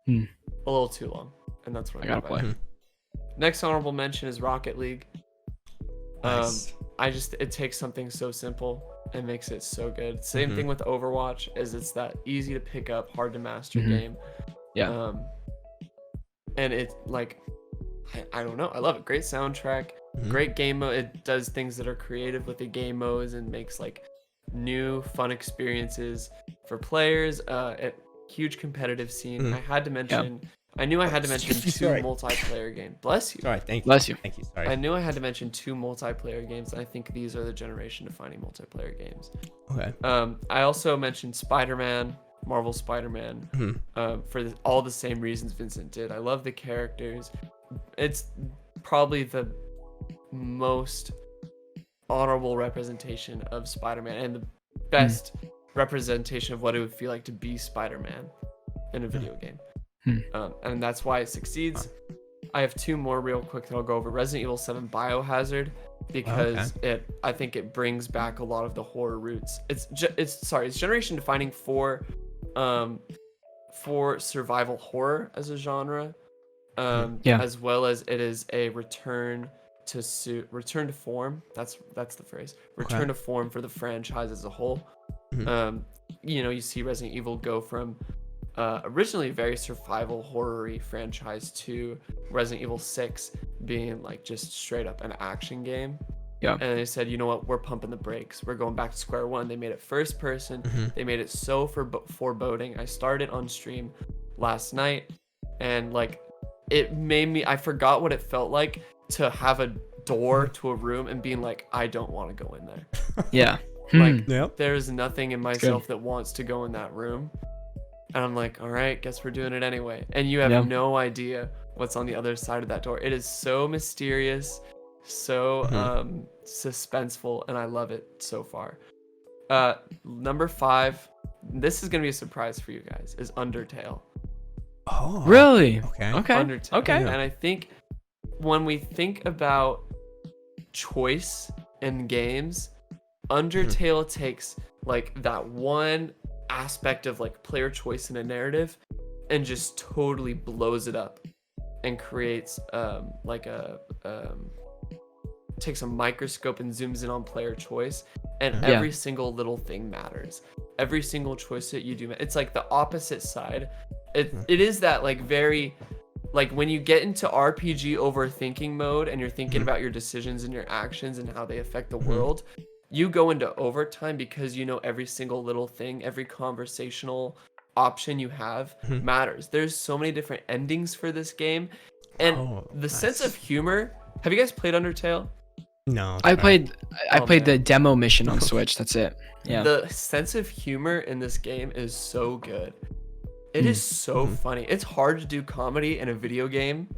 Hmm. A little too long. And that's what I gotta mean by play. it. Next honorable mention is Rocket League. Nice. It takes something so simple and makes it so good. Same thing with Overwatch, is it's that easy to pick up, hard to master game. Yeah. And it's like I don't know. I love it. Great soundtrack, great game mode. It does things that are creative with the game modes and makes like new fun experiences for players. Huge competitive scene. I had to mention. I knew I had to mention two Sorry. multiplayer games. Bless you. Sorry, thank you. Bless you. Thank you. Sorry. I knew I had to mention two multiplayer games. And I think these are the generation-defining multiplayer games. Okay. I also mentioned Spider-Man, Marvel Spider-Man, for all the same reasons Vincent did. I love the characters. It's probably the most honorable representation of Spider-Man and the best representation of what it would feel like to be Spider-Man in a video game. And that's why it succeeds. I have two more real quick that I'll go over. Resident Evil 7 Biohazard, because I think it brings back a lot of the horror roots. It's generation defining for survival horror as a genre, as well as it is a return to form. That's the phrase. Return to form for the franchise as a whole. You see Resident Evil go from originally a very survival horror-y franchise to Resident Evil 6 being like just straight up an action game. Yeah. And they said, you know what, we're pumping the brakes. We're going back to square one. They made it first person. They made it so foreboding. I started on stream last night, and like it made me, I forgot what it felt like to have a door to a room and being like, I don't want to go in there. Yeah. Like Yep. there's nothing in myself that wants to go in that room. And I'm like, all right, guess we're doing it anyway. And you have no idea what's on the other side of that door. It is so mysterious, so suspenseful, and I love it so far. Number 5, this is gonna be a surprise for you guys, is Undertale. Oh. Really? Okay. Okay. Undertale. Okay. And I think when we think about choice in games, Undertale takes like that one aspect of like player choice in a and just totally blows it up and creates takes a microscope and zooms in on player choice, and every single little thing matters. Every single choice that you do, it's like the opposite side. It is that like very, like when you get into RPG overthinking mode and you're thinking about your decisions and your actions and how they affect the world, you go into overtime because you know every single little thing, every conversational option you have matters. There's so many different endings for this game, and the sense of humor. Have you guys played Undertale? No. I played man. the demo mission on Switch. That's it. Yeah. The sense of humor in this game is so good. It is so funny. It's hard to do comedy in a video game.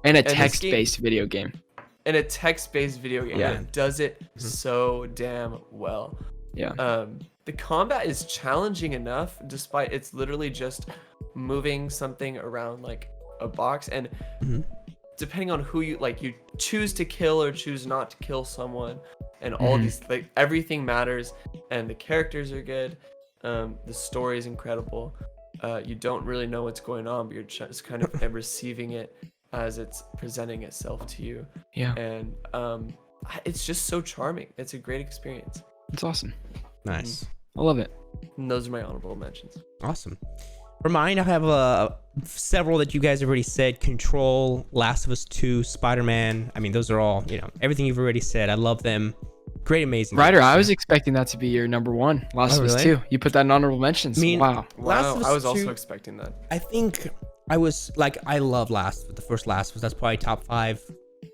And a this text-based video game. In a text-based video game. Yeah. And it does it so damn well. Yeah. The combat is challenging enough, despite it's literally just moving something around like a box, and depending on who you like, you choose to kill or choose not to kill someone, and all these, like, everything matters, and the characters are good. The story is incredible. You don't really know what's going on, but you're just kind of receiving it as it's presenting itself to you. Yeah. And it's just so charming. It's a great experience. It's awesome. Nice. I love it. And those are my honorable mentions. Awesome. For mine, I have several that you guys have already said. Control, Last of Us 2, Spider-Man. I mean, those are all, everything you've already said. I love them. Great, amazing. Ryder, games. I was expecting that to be your number one. Last of Us really? 2. You put that in honorable mentions. I mean, Wow. Last Wow, of Us I was also 2 expecting that. I think I was like, I love the first Last of Us. That's probably top 5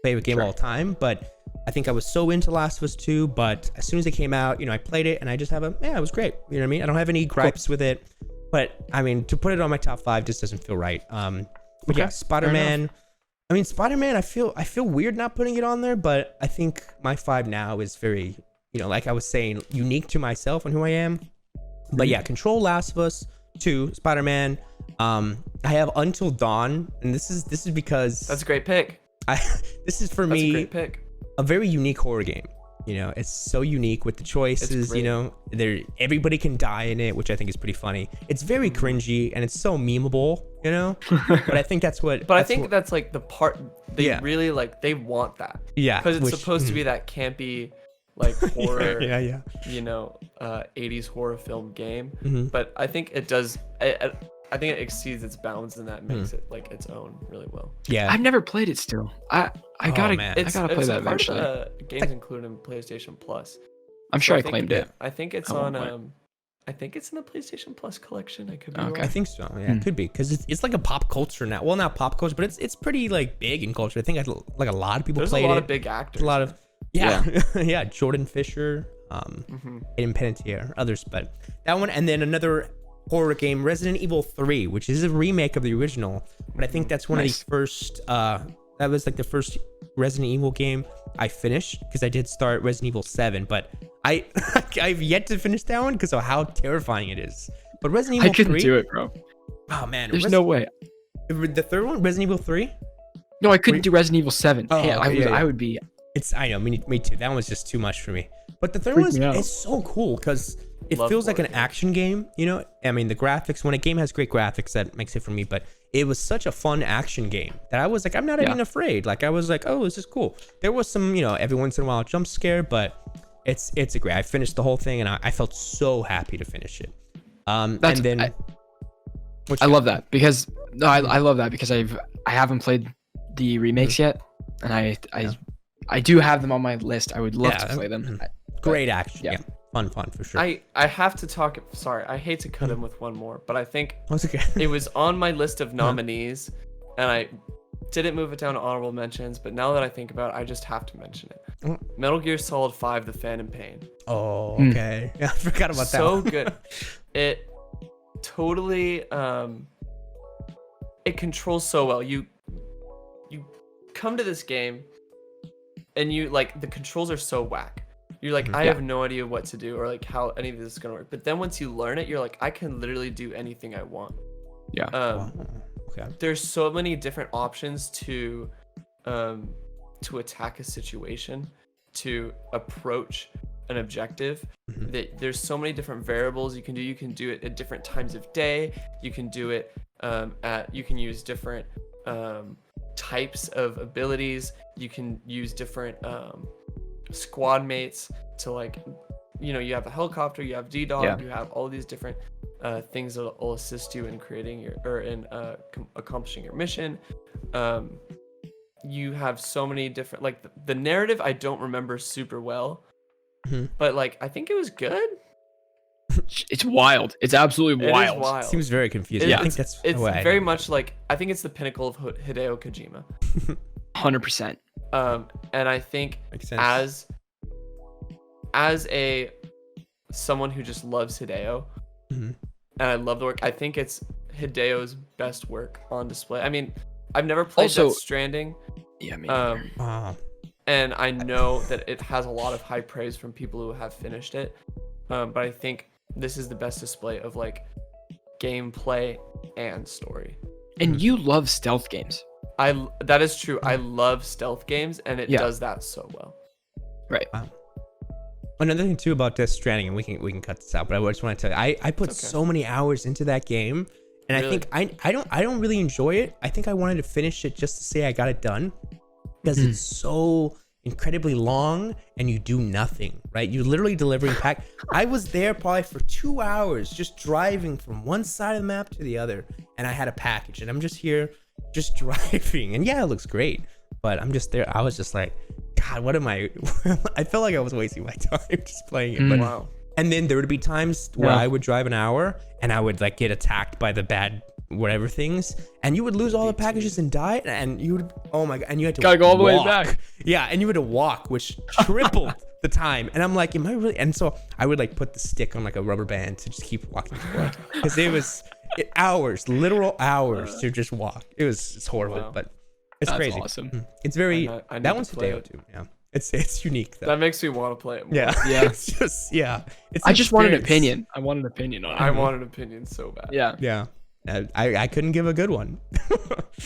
favorite game of all time. But I think I was so into Last of Us 2. But as soon as it came out, I played it and I just have it was great. You know what I mean? I don't have any gripes with it. But I mean, to put it on my top 5 just doesn't feel right. But Okay, yeah, Spider-Man. I mean, Spider-Man. I feel weird not putting it on there, but I think my 5 now is very, like I was saying, unique to myself and who I am. But yeah, Control, Last of Us 2, Spider-Man. I have Until Dawn, and this is because That's a great pick. this is for That's a me great pick. a very unique horror game. It's so unique with the choices. great. Everybody can die in it, which I think is pretty funny. It's very cringy and it's so memeable. But I think that's what. But I think that's like the part they Yeah. really like. They want that. Yeah, Because it's which- supposed to be that campy, like horror. yeah. 80s horror film game. Mhm. But I think it does. I think it exceeds its bounds, and that makes it like its own really well. Yeah. I've never played it still. I gotta man. I gotta play that a part eventually. of the games included in PlayStation Plus. I'm So sure I think claimed it. I think it's at one on. point. I think it's in the PlayStation Plus collection. I could be Okay. I wrong. think so. Yeah, it could be because it's like a pop culture now. Well, not pop culture, but it's pretty like big in culture. I think like a lot of people There's a played lot it. of big actors. There's a lot of yeah. Jordan Fisher, Mhm. Hayden Panettiere, others, but that one, and then another horror game, Resident Evil 3, which is a remake of the original, but I think that's one Nice. of the first. That was like the first Resident Evil game I finished because I did start Resident Evil 7, but I've yet to finish that one because of how terrifying it is. But Resident I Evil couldn't 3, do it, bro. oh man, There's no way. the third one, Resident Evil 3. No, I couldn't do Resident Evil 7. Oh, Yeah, okay, yeah. I would be. I know, me too. That one was just too much for me. But the third Freaked one me out. is so cool because it Love feels like an horror games. action game. I mean, the graphics, when a game has great graphics, that makes it for me. But it was such a fun action game that I was like, I'm not Yeah. even afraid. Like, I was like, oh, this is cool. There was some, every once in a while jump scare, but it's a great. I finished the whole thing and I felt so happy to finish it. And That's- then I love that because I love that because I haven't played the remakes yet, and I do have them on my list. I would love Yeah, to play them. great action. yeah. Yeah. Fun for sure. I have to talk. Sorry, I hate to cut him with one more, but I think That's okay. it was on my list of nominees, and I didn't move it down to honorable mentions. But now that I think about it, I just have to mention it. Mm. Metal Gear Solid 5: The Phantom Pain. Oh, Hmm. okay. Yeah, I forgot about that. So one. good. It totally it controls so well. You come to this game and you like the controls are so whack. You're like, I Yeah. have no idea what to do or like how any of this is gonna work. But then once you learn it, you're like, I can literally do anything I want. Yeah. Wow. Okay. There's so many different options to attack a situation, to approach an objective. Mhm. That there's so many different variables you can do. You can do it at different times of day. You can do it you can use different types of abilities. You can use different squad mates to like, you have a helicopter, you have D-Dog, Yeah. you have all these different things that will assist you in creating accomplishing your mission. You have so many different like the narrative I don't remember super well, Mhm. but like I think it was good. It's wild. It's absolutely It is wild. wild. Seems very confusing. It- I think that's It's what I very know. much like I think it's the pinnacle of Hideo Kojima. 100%. And I think Makes sense. as someone who just loves Hideo, Mhm. and I love the work, I think it's Hideo's best work on display. I mean, I've never played Also- Death Stranding, Yeah, me. Wow. and I know that it has a lot of high praise from people who have finished it. But I think this is the best display of like gameplay and story. And you love stealth games. That is true. I love stealth games, and it Yeah. does that so well. Right. Another thing too about Death Stranding, and we can cut this out, but I just want to tell you, I put It's okay. so many hours into that game, and Really? I think I don't really enjoy it. I think I wanted to finish it just to say I got it done, because Mhm. it's so incredibly long and you do nothing, right? You're literally delivering pack. I was there probably for 2 hours just driving from one side of the map to the other, and I had a package, and I'm just here just driving, and yeah, it looks great, but I'm just there. I was just like, God, what am I? I felt like I was wasting my time just playing it. But Wow. and then there would be times where Yeah. I would drive an hour and I would like get attacked by the bad whatever things, and you would lose all the packages and die, and you would, oh my God, and you had to Gotta go all the way walk. back. Yeah, and you had to walk, which tripled the time, and I'm like, am I really? And so I would like put the stick on like a rubber band to just keep walking because it was hours, literal hours to just walk. It's horrible, Wow. but it's That's crazy. awesome. It's very I need that to one's play Hideo it. too. Yeah, it's unique though. That makes me want to play it more. Yeah, Yeah. it's just It's I just want an experience. opinion. I want an opinion on it. I want an opinion so bad. Yeah. Yeah. I couldn't give a good one.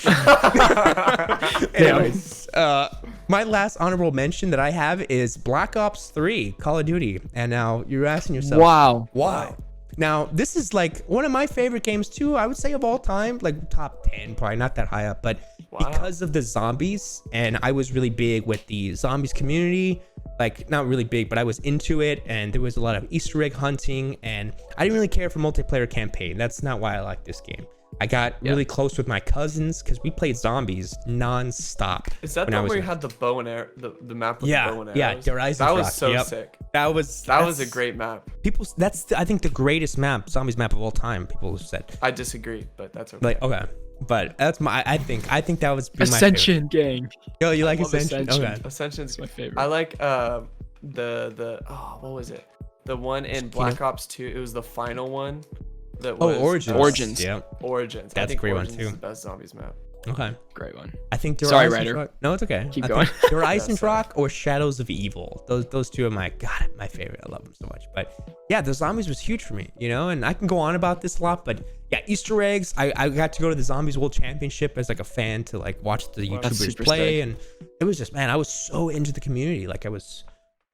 Yeah. Anyways, my last honorable mention that I have is Black Ops 3, Call of Duty. And now you're asking yourself, Wow. why? Now, this is like one of my favorite games too, I would say of all time, like top 10, probably not that high up, but Wow. because of the zombies, and I was really big with the zombies community, like not really big, but I was into it, and there was a lot of Easter egg hunting, and I didn't really care for multiplayer campaign. That's not why I like this game. I got really close with my cousins because we played zombies non-stop. Is that when the I one was where you young. had the bow and arrow, the map with Yeah, the bow and arrows? yeah, the Horizon That was Rock, so yep. sick. That was That was a that's- great map. people. That's I think the greatest zombies map of all time. People have said I disagree, but that's okay. like okay, but that's my. I think that was be my favorite. Ascension gang. Yo, you like love Ascension? Ascension. Okay. Ascension's It's my favorite. I like the what was it? The one in Black Ops 2. It was the final one. That was Origins. Origins. Yeah. Origins. That's I think a great one, Origins too. is the best zombies map. Okay. Great one. I think the Sorry, Horizon Ryder. Rock. No, it's okay. Keep I going. think the Horizon sorry. Rock or Shadows of Evil. Those two are my favorite. I love them so much. But yeah, the zombies was huge for me, you know. And I can go on about this a lot, but yeah, Easter eggs. I got to go to the Zombies World Championship as like a fan to like watch the Wow. That's YouTubers super play, sick. and it was just man, I was so into the community. Like I was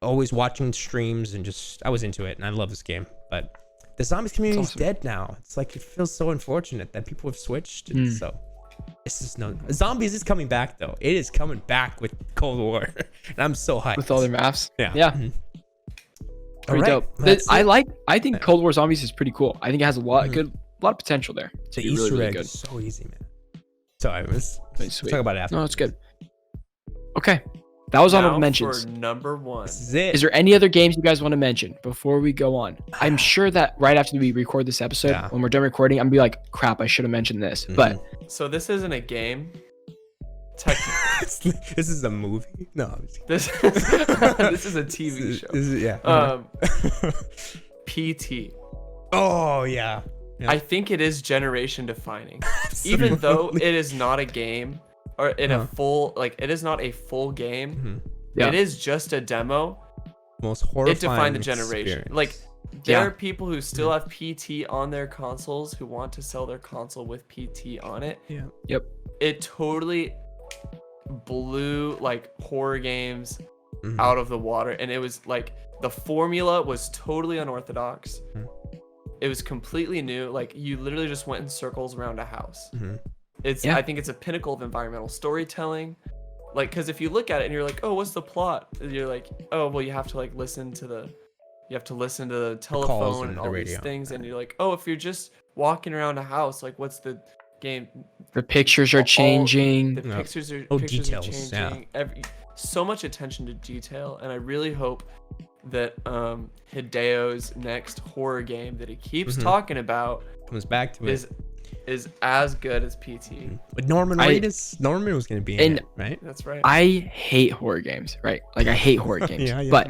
always watching streams and just I was into it, and I love this game. But the zombies community is awesome. dead now. It's like it feels so unfortunate that people have switched. And so it's just no zombies is coming back though. It is coming back with Cold War, and I'm so hyped. With all their maps. Yeah. Yeah. Mhm. Pretty Alright, dope. that's I it. think Cold War Zombies is pretty cool. I think it has a lot of potential there. To The be Easter really, really egg good. is so easy, man. Sorry, let's Sweet. talk about it after. No, it's good. Okay. That was honorable Now mentions. for number 1. This is it. Is there any other games you guys want to mention before we go on? I'm sure that right after we record this episode, Yeah. when we're done recording, I'm gonna be like, crap, I should have mentioned this. Mhm. But So this isn't a game. Technically, this is a movie. No, I'm just this this is a TV show. This is, yeah. PT. Oh yeah. Yeah. I think it is generation defining. Even though it is not a game or in a full it is not a full game. Mhm. Yeah. It is just a demo. Most horrifying. It defined the generation. experience. Like there Yeah. are people who still have PT on their consoles who want to sell their console with PT on it. yeah. yep. It totally blew like horror games Mhm. out of the water, and it was like the formula was totally unorthodox. Mhm. It was completely new. Like you literally just went in circles around a house. Mhm. Yeah. I think it's a pinnacle of environmental storytelling. Like, because if you look at it and you're like, oh, what's the plot? And you're like, oh, well, you have to like listen to the telephone and and the all radio. these things, and you're like, oh, if you're just walking around a house, like, what's the game? The pictures are All- changing. The Yeah. pictures are Oh, pictures details, are yeah. changing. So much attention to detail, and I really hope that Hideo's next horror game that he keeps Mhm. talking about Comes back to it. is as good as PT. But Norman Norman was gonna be in And- it, right? That's right. I hate horror games, right? Like I hate horror games. Yeah, yeah. But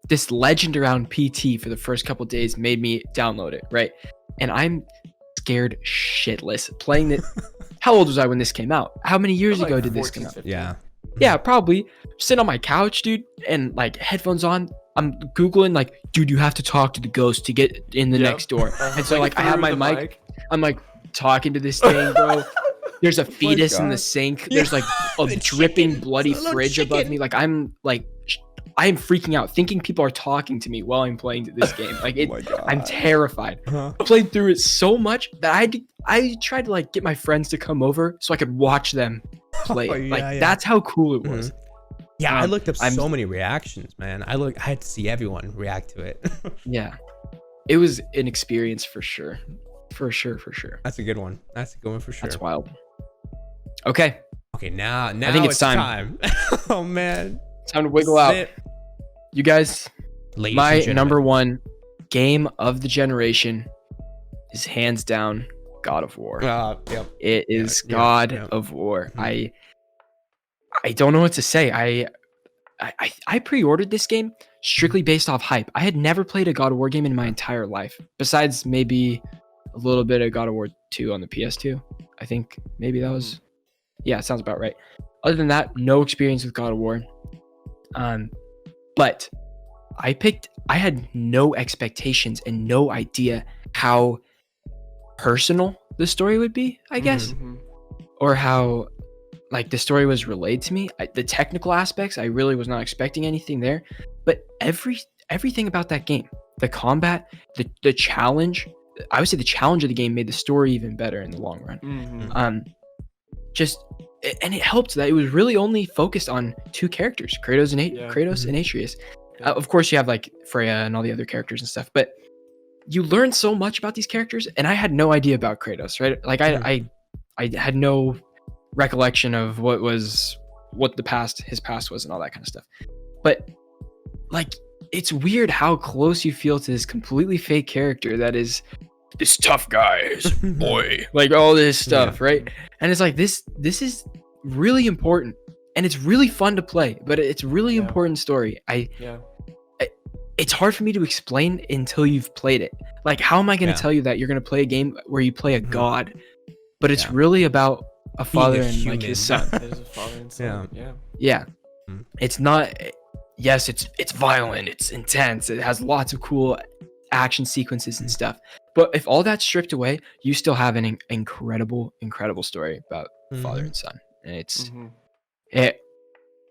this legend around PT for the first couple days made me download it, right? And I'm scared shitless playing it. How old was I when this came out? How many years Like ago did this 14, come out? 15. Yeah. Yeah, probably sitting on my couch, dude, and like headphones on. I'm googling like, dude, you have to talk to the ghost to get in the Yep. next door. Uh-huh. And so like I have through my the mic. I'm like talking to this thing, bro. There's a fetus in the God. sink. Yeah. There's like a The dripping chicken. bloody It's a little fridge above chicken. me. Like I am freaking out, thinking people are talking to me while I'm playing this game. Like it, Oh my God. I'm terrified. Uh-huh. I played through it so much that I tried to like get my friends to come over so I could watch them play. Oh, it. yeah, Like yeah. that's how cool it was. Yeah, I looked up I'm- so many reactions, man. I had to see everyone react to it. Yeah, it was an experience for sure, for sure. That's a good one. That's a good one for sure. That's wild. Okay, Okay, now think it's time. Oh man. time to wiggle out. Sit. You guys, Ladies my and gentlemen. number one game of the generation is hands down God of War. Yep. It is yeah, God yeah. of War. Mhm. I don't know what to say. I pre-ordered this game strictly based off hype. I had never played a God of War game in my entire life, besides maybe a little bit of God of War 2 on the PS2. I think maybe that was, yeah, it sounds about right. Other than that, no experience with God of War. But I had no expectations and no idea how personal the story would be, I guess, or how like the story was relayed to me. The technical aspects, I really was not expecting anything there, but everything about that game, the combat, the challenge, I would say the challenge of the game made the story even better in the long run. And it helped that it was really only focused on two characters, Kratos and Atreus. Of course, you have like Freya and all the other characters and stuff, but you learn so much about these characters, and I had no idea about Kratos, right? Like I had no recollection of what his past was and all that kind of stuff. But like, it's weird how close you feel to this completely fake character that is this tough guy, boy, like all this stuff, right? And it's like this is really important, and it's really fun to play, but it's really important story. It's hard for me to explain until you've played it. Like, how am I going to tell you that you're going to play a game where you play a god, but it's really about a father and like his son? There's a father and son. Yeah. It's not. Yes, it's violent. It's intense. It has lots of cool action sequences and stuff. But if all that's stripped away, you still have an incredible story about father and son. And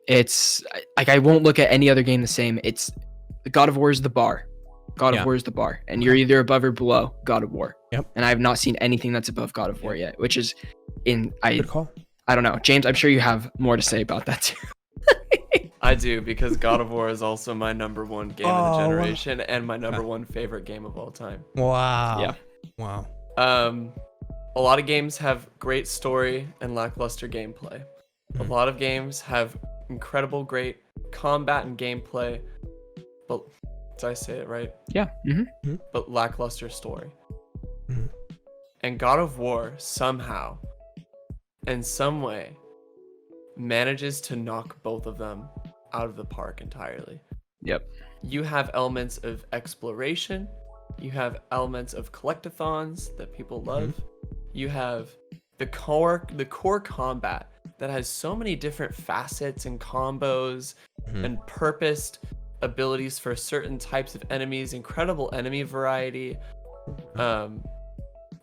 it's like, I won't look at any other game the same. It's God of War is the bar. God of War is the bar, and you're either above or below God of War. And I have not seen anything that's above God of War yet, which is Good call. I don't know, James. I'm sure you have more to say about that too. I do, because God of War is also my number one game of the generation and my number one favorite game of all time. Wow. Yeah. Wow. A lot of games have great story and lackluster gameplay. A lot of games have incredible, great combat and gameplay, but did I say it right? Yeah. But lackluster story. And God of War somehow, in some way, manages to knock both of them out of the park entirely. Yep. You have elements of exploration. You have elements of collectathons that people love. You have the core combat that has so many different facets and combos and purposed abilities for certain types of enemies, incredible enemy variety.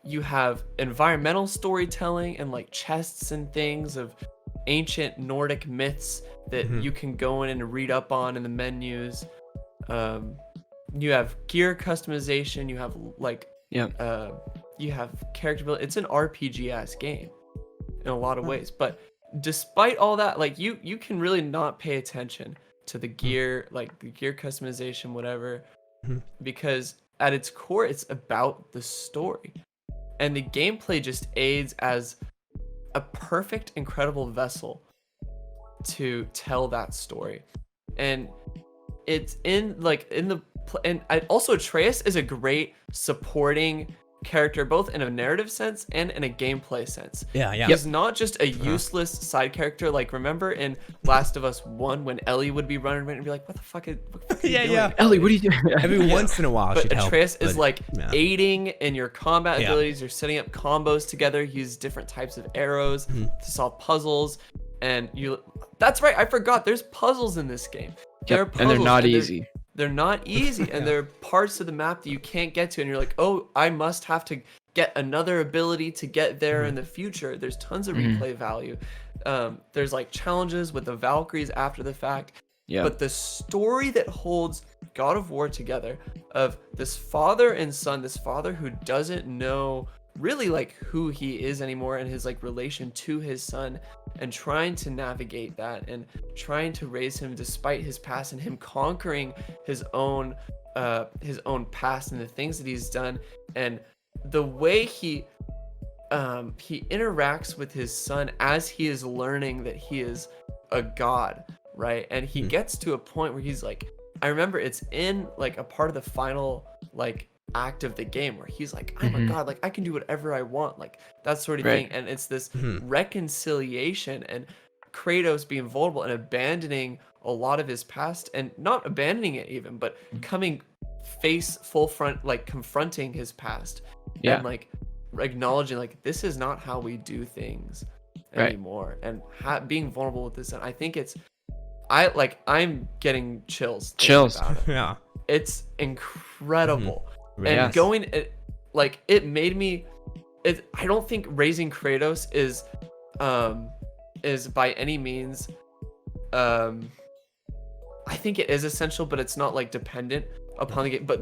You have environmental storytelling and like chests and things of ancient Nordic myths that you can go in and read up on in the menus. You have gear customization. You have like you have character building. It's an RPG-ass game in a lot of ways, but despite all that, like you can really not pay attention to the gear, like the gear customization, whatever, because at its core, it's about the story, and the gameplay just aids as a perfect, incredible vessel to tell that story. And it's also Atreus is a great supporting character, both in a narrative sense and in a gameplay sense. He's not just a useless side character. Like, remember in Last of Us 1 when Ellie would be running around and be like, what the fuck are you doing? Ellie, what are you doing? Every once in a while, but she'd Atreus help, is like aiding in your combat Yeah. abilities. You're setting up combos together. You use different types of arrows to solve puzzles. And that's right, I forgot, there's puzzles in this game. There are And they're puzzles, not and easy. They're not easy, and there are parts of the map that you can't get to, and you're like, oh, I must have to get another ability to get there in the future. There's tons of replay value. There's like challenges with the Valkyries after the fact. But the story that holds God of War together, of this father and son, this father who doesn't know really like who he is anymore, and his like relation to his son, and trying to navigate that and trying to raise him despite his past, and him conquering his own past and the things that he's done, and the way he interacts with his son as he is learning that he is a god, right? And he gets to a point where he's like, I remember it's in like a part of the final like act of the game where he's like, I'm a god, like I can do whatever I want, like that sort of thing. And it's this reconciliation, and Kratos being vulnerable and abandoning a a lot of his past and not abandoning it even, but Mm-hmm. coming full front, like confronting his past Yeah. and like acknowledging like this is not how we do things Right. anymore, and being vulnerable with this. And I think I'm getting chills. thinking Chills. about it. Yeah. It's incredible. Really And is. going it made me I don't think raising Kratos is by any means I think it is essential, but it's not like dependent upon the game. But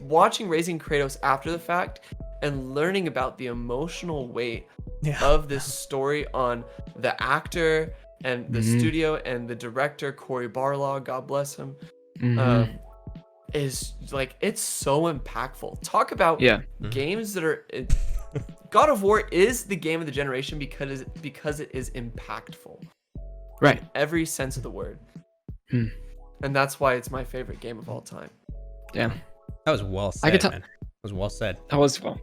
watching Raising Kratos after the fact and learning about the emotional weight Yeah. of this story on the actor and the Mhm. studio and the director Cory Barlog, God bless him, Mhm. is like it's so impactful. Talk about Yeah. games that are God of War is the game of the generation because it is impactful, Right. every sense of the word. Hmm. And that's why it's my favorite game of all time. Yeah. That was well said, I could tell- man. That was well said. That was well.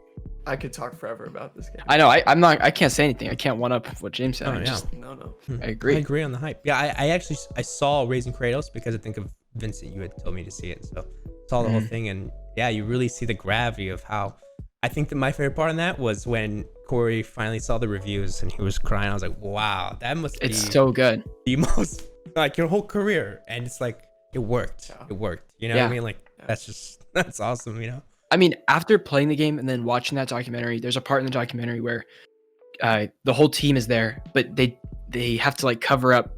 I could talk forever about this game. I know. I can't say anything. I can't one up what James said. Oh, I yeah. just No. I agree. I agree on the hype. Yeah, I actually I saw Raising Kratos because I think of Vincent. You had told me to see it, so saw the whole thing, and yeah, you really see the gravity of how. I think that my favorite part in that was when Corey finally saw the reviews and he was crying. I was like, wow, that must be It's so good. the most like your whole career, and it's like it worked. Yeah. It worked. You know what Yeah. I mean? Like that's awesome. You know? I mean, after playing the game and then watching that documentary, there's a part in the documentary where the whole team is there, but they have to like cover up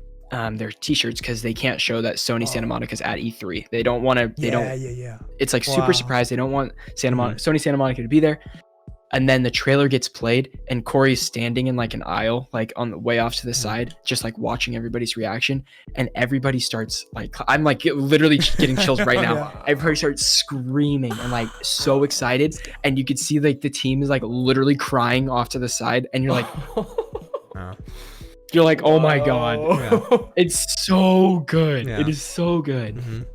their t-shirts because they can't show that Sony Santa Monica's at E3. They don't want to. They don't. Yeah. It's like Wow. super surprised. They don't want Sony Santa Monica to be there. And then the trailer gets played, and Corey's standing in like an aisle, like on the way off to the side, just like watching everybody's reaction. And everybody starts like, I'm like literally getting chills right now. Yeah. Everybody starts screaming and like so excited. And you could see like the team is like literally crying off to the side. And you're like, oh my God. Whoa. It's so good. Yeah. It is so good. Mhm.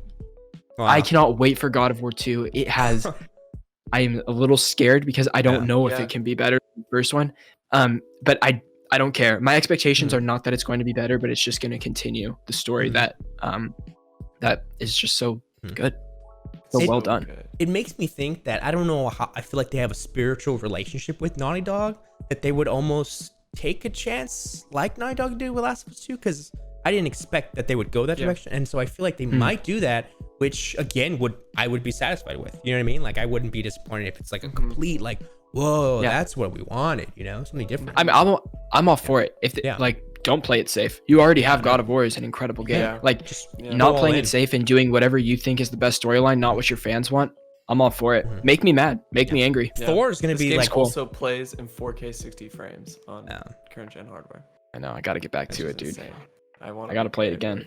I cannot wait for God of War 2. It has. I am a little scared because I don't Yeah. know if Yeah. it can be better than the first one. But I don't care. My expectations Mhm. are not that it's going to be better, but it's just going to continue the story Mhm. that is just so Mhm. good, so It- well done. Good. It makes me think that I don't know how I feel like they have a spiritual relationship with Naughty Dog, that they would almost take a chance like Naughty Dog did with Last of Us 2, because I didn't expect that they would go that Yeah. direction, and so I feel like they Hmm. might do that, which again I would be satisfied with. You know what I mean? Like I wouldn't be disappointed if it's like a complete like, whoa, Yeah. that's what we wanted. You know, something different. I mean, I'm all for it. If Yeah. like, don't play it safe. You already have God of War is an incredible game. Yeah. Like, Just Yeah. not go all playing in. it safe and doing whatever you think is the best storyline, not what your fans want. I'm all for it. Mhm. Make me mad. Make me angry. Yeah. Thor is gonna This be game like cool. also plays in 4K 60 frames on Yeah. current gen hardware. I know. I got to get back That's to it, just dude. insane. I gotta play it again.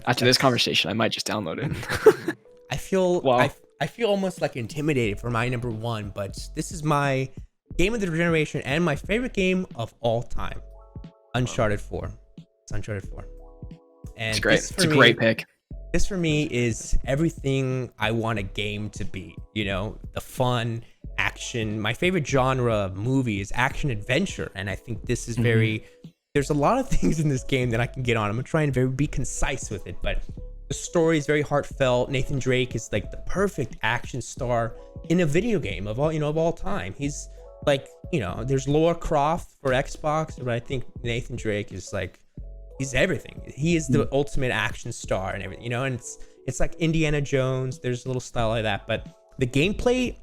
After this conversation, I might just download it. I feel Wow. I feel almost like intimidated for my number one, but this is my game of the generation and my favorite game of all time, Uncharted 4. It's Uncharted 4. And It's great. this for It's a me- great pick. This for me is everything I want a game to be. You know, the fun, action. My favorite genre of movie is action adventure, and I think this is very. There's a lot of things in this game that I can get on. I'm gonna try and be concise with it, but the story is very heartfelt. Nathan Drake is like the perfect action star in a video game of all time. He's like, there's Lara Croft for Xbox, but I think Nathan Drake is like, he's everything. He is the ultimate action star and everything, and it's like Indiana Jones. There's a little style like that, but the gameplay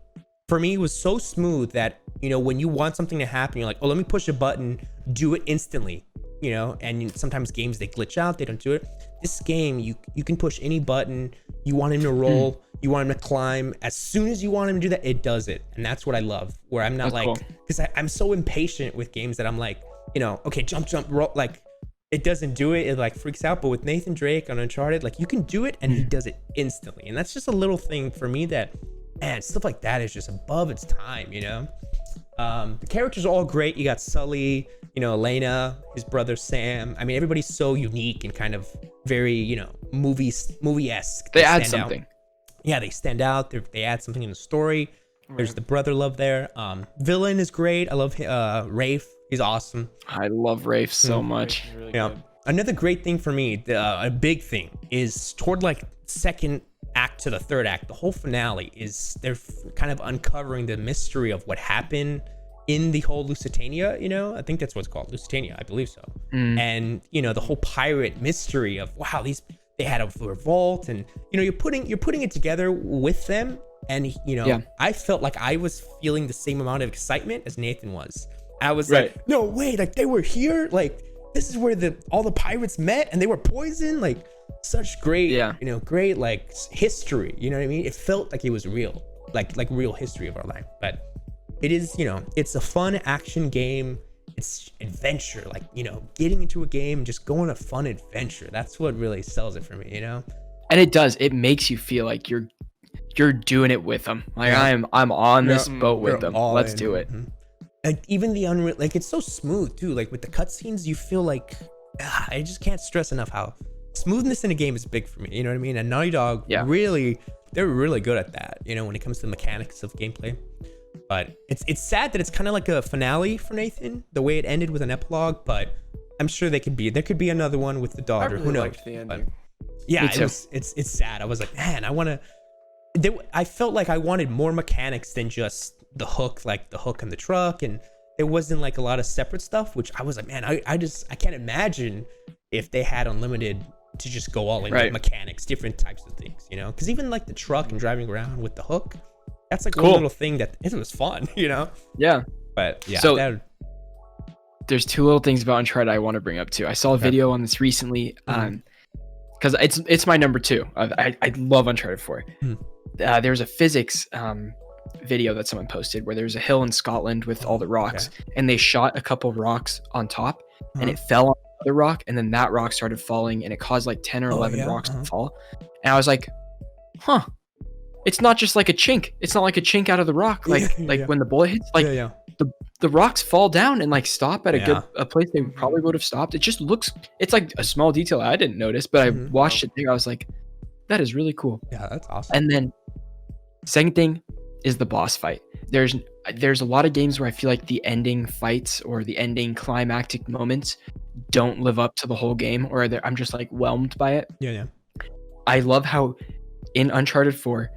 for me was so smooth that, when you want something to happen, you're like, oh, let me push a button, do it instantly, and sometimes games, they glitch out, they don't do it. This game, you can push any button. You want him to roll, you want him to climb. As soon as you want him to do that, it does it. And that's what I love, where I'm not That's like, cool. because I'm so impatient with games that I'm like, okay, jump, roll, like, it doesn't do it. It like freaks out. But with Nathan Drake on Uncharted, like, you can do it and he does it instantly. And that's just a little thing for me that, man, stuff like that is just above its time, The characters are all great. You got Sully, Elena, his brother Sam. I mean, everybody's so unique and kind of very, movie-esque. They add stand out. something. Yeah, they stand out. They add something in the story. There's the brother love there. Villain is great. I love Rafe. He's awesome. I love Rafe so much. Really Yeah. good. Another great thing for me, a big thing, is toward like second act to the third act, the whole finale is they're kind of uncovering the mystery of what happened in the whole Lusitania, you know, I think that's what it's called, Lusitania, I believe so. And you know, the whole pirate mystery of wow, they had a revolt, and you know, you're putting it together with them, and you know, I felt like I was feeling the same amount of excitement as Nathan was. I was like, no way, like they were here, like this is where all the pirates met, and they were poisoned, like such great, you know, great like history, you know what I mean? It felt like it was real, like real history of our life. But it is, you know, it's a fun action game. It's adventure, like, you know, getting into a game and just going on a fun adventure. That's what really sells it for me, you know? And it makes you feel like you're doing it with them. Like I'm on this boat with them. Let's do it. Like even the Unreal, like it's so smooth too. Like with the cutscenes, you feel like I just can't stress enough how smoothness in a game is big for me. You know what I mean? And Naughty Dog they're really good at that, you know, when it comes to the mechanics of gameplay. But it's sad that it's kind of like a finale for Nathan, the way it ended with an epilogue. But I'm sure there could be another one with the daughter. Really who knows? liked the ending. Yeah, it's sad. I was like, man, I felt like I wanted more mechanics than just the hook, like the hook and the truck, and there wasn't like a lot of separate stuff, which I was like, man, I can't imagine if they had unlimited to just go all in with mechanics, different types of things, you know? Because even like the truck and driving around with the hook, that's like one little thing that it was fun, you know? Yeah. But yeah. So there's two little things about Uncharted I want to bring up too. I saw a video on this recently, because it's my number 2. I love Uncharted 4. There's a physics video that someone posted where there's a hill in Scotland with all the rocks, and they shot a couple rocks on top, and it fell on the rock, and then that rock started falling, and it caused like 10 or 11 rocks to fall. And I was like, huh, it's not just like a chink. It's not like a chink out of the rock, like when the bullet hits, like the rocks fall down and like stop at a place they probably would have stopped. It just looks, it's like a small detail I didn't notice, but I watched it there. I was like, that is really cool. Yeah, that's awesome. And then second thing is the boss fight. There's a lot of games where I feel like the ending fights or the ending climactic moments don't live up to the whole game, or I'm just like whelmed by it. Yeah. I love how in Uncharted 4,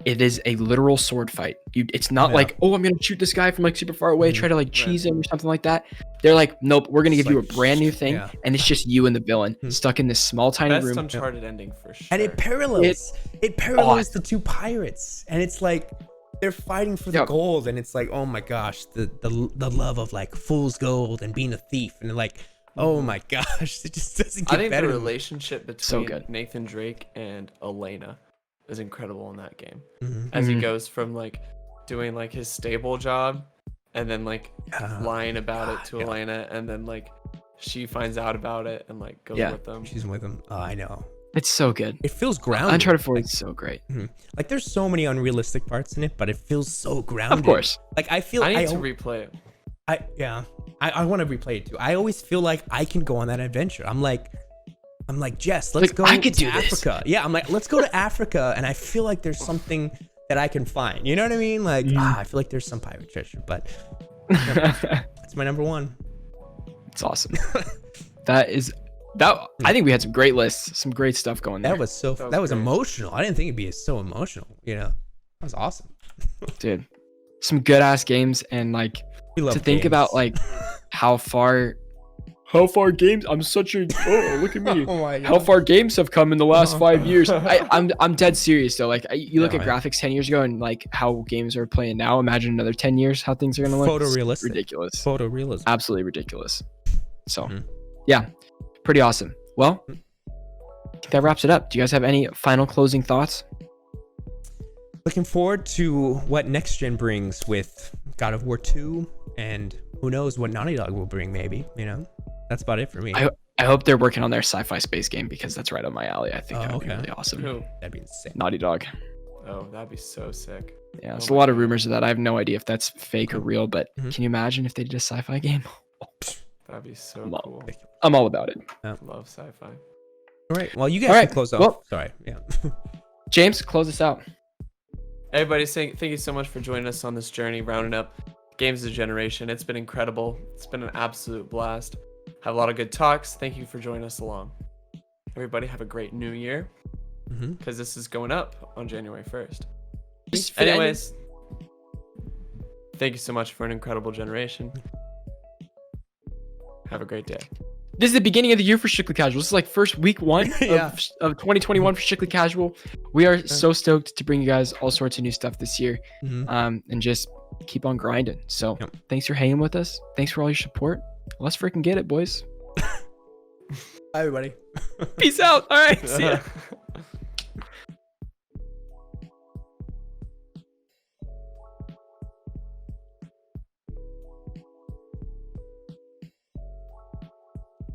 it is a literal sword fight. It's not like, oh, I'm gonna shoot this guy from like super far away, try to like cheese him or something like that. They're like, nope, we're gonna give you a brand new thing, and it's just you and the villain stuck in this small tiny room. Best Uncharted ending for sure. And it parallels the two pirates, and it's like they're fighting for the gold, and it's like, oh my gosh, the love of like fool's gold and being a thief, and like, oh my gosh, it just doesn't get better. I think the relationship between Nathan Drake and Elena is incredible in that game. As he goes from like doing like his stable job and then like lying about it to Elena, and then like she finds out about it and like goes with them. She's with him. Oh, I know. It's so good. It feels grounded. Uncharted 4 is so great. Like there's so many unrealistic parts in it, but it feels so grounded. Of course. Like I need to replay it. I want to replay it too. I always feel like I can go on that adventure. I'm like, Jess, let's go to Africa. Yeah, I'm like, let's go to Africa, and I feel like there's something that I can find. You know what I mean? Like, I feel like there's some pirate treasure, but that's my number 1. It's awesome. I think we had some great lists, some great stuff going there. That was emotional. I didn't think it'd be so emotional. You know, that was awesome. Dude, some good ass games, and like to think games. about like how far games. I'm such a look at me. Oh my God. How far games have come in the last 5 years. I'm dead serious though. Like you look at graphics 10 years ago and like how games are playing now. Imagine another 10 years how things are gonna look. Photorealistic. Ridiculous. Photorealism. Absolutely ridiculous. So yeah, pretty awesome. Well, that wraps it up. Do you guys have any final closing thoughts? Looking forward to what next gen brings with God of War 2, and who knows what Naughty Dog will bring. Maybe, you know. That's about it for me. I hope they're working on their sci-fi space game, because that's right up my alley. I think that would be really awesome. That'd be insane. Naughty Dog. Oh, that'd be so sick. Yeah, there's a lot of rumors of that. I have no idea if that's fake or real, but can you imagine if they did a sci-fi game? That'd be so cool. I'm all about it. Love sci-fi. All right. Well, you guys can close off. Well, sorry. Yeah. James, close us out. Everybody, thank you so much for joining us on this journey, rounding up Games of the Generation. It's been incredible. It's been an absolute blast. have a lot of good talks. Thank you for joining us along. Everybody have a great new year, because this is going up on January 1st. Anyways, thank you so much for an incredible generation. Have a great day. This is the beginning of the year for Strictly Casual. This is like first week 1 of 2021 for Strictly Casual. We are so stoked to bring you guys all sorts of new stuff this year, and just keep on grinding. So thanks for hanging with us. Thanks for all your support. Let's freaking get it, boys. Bye, everybody. Peace out. All right. See ya.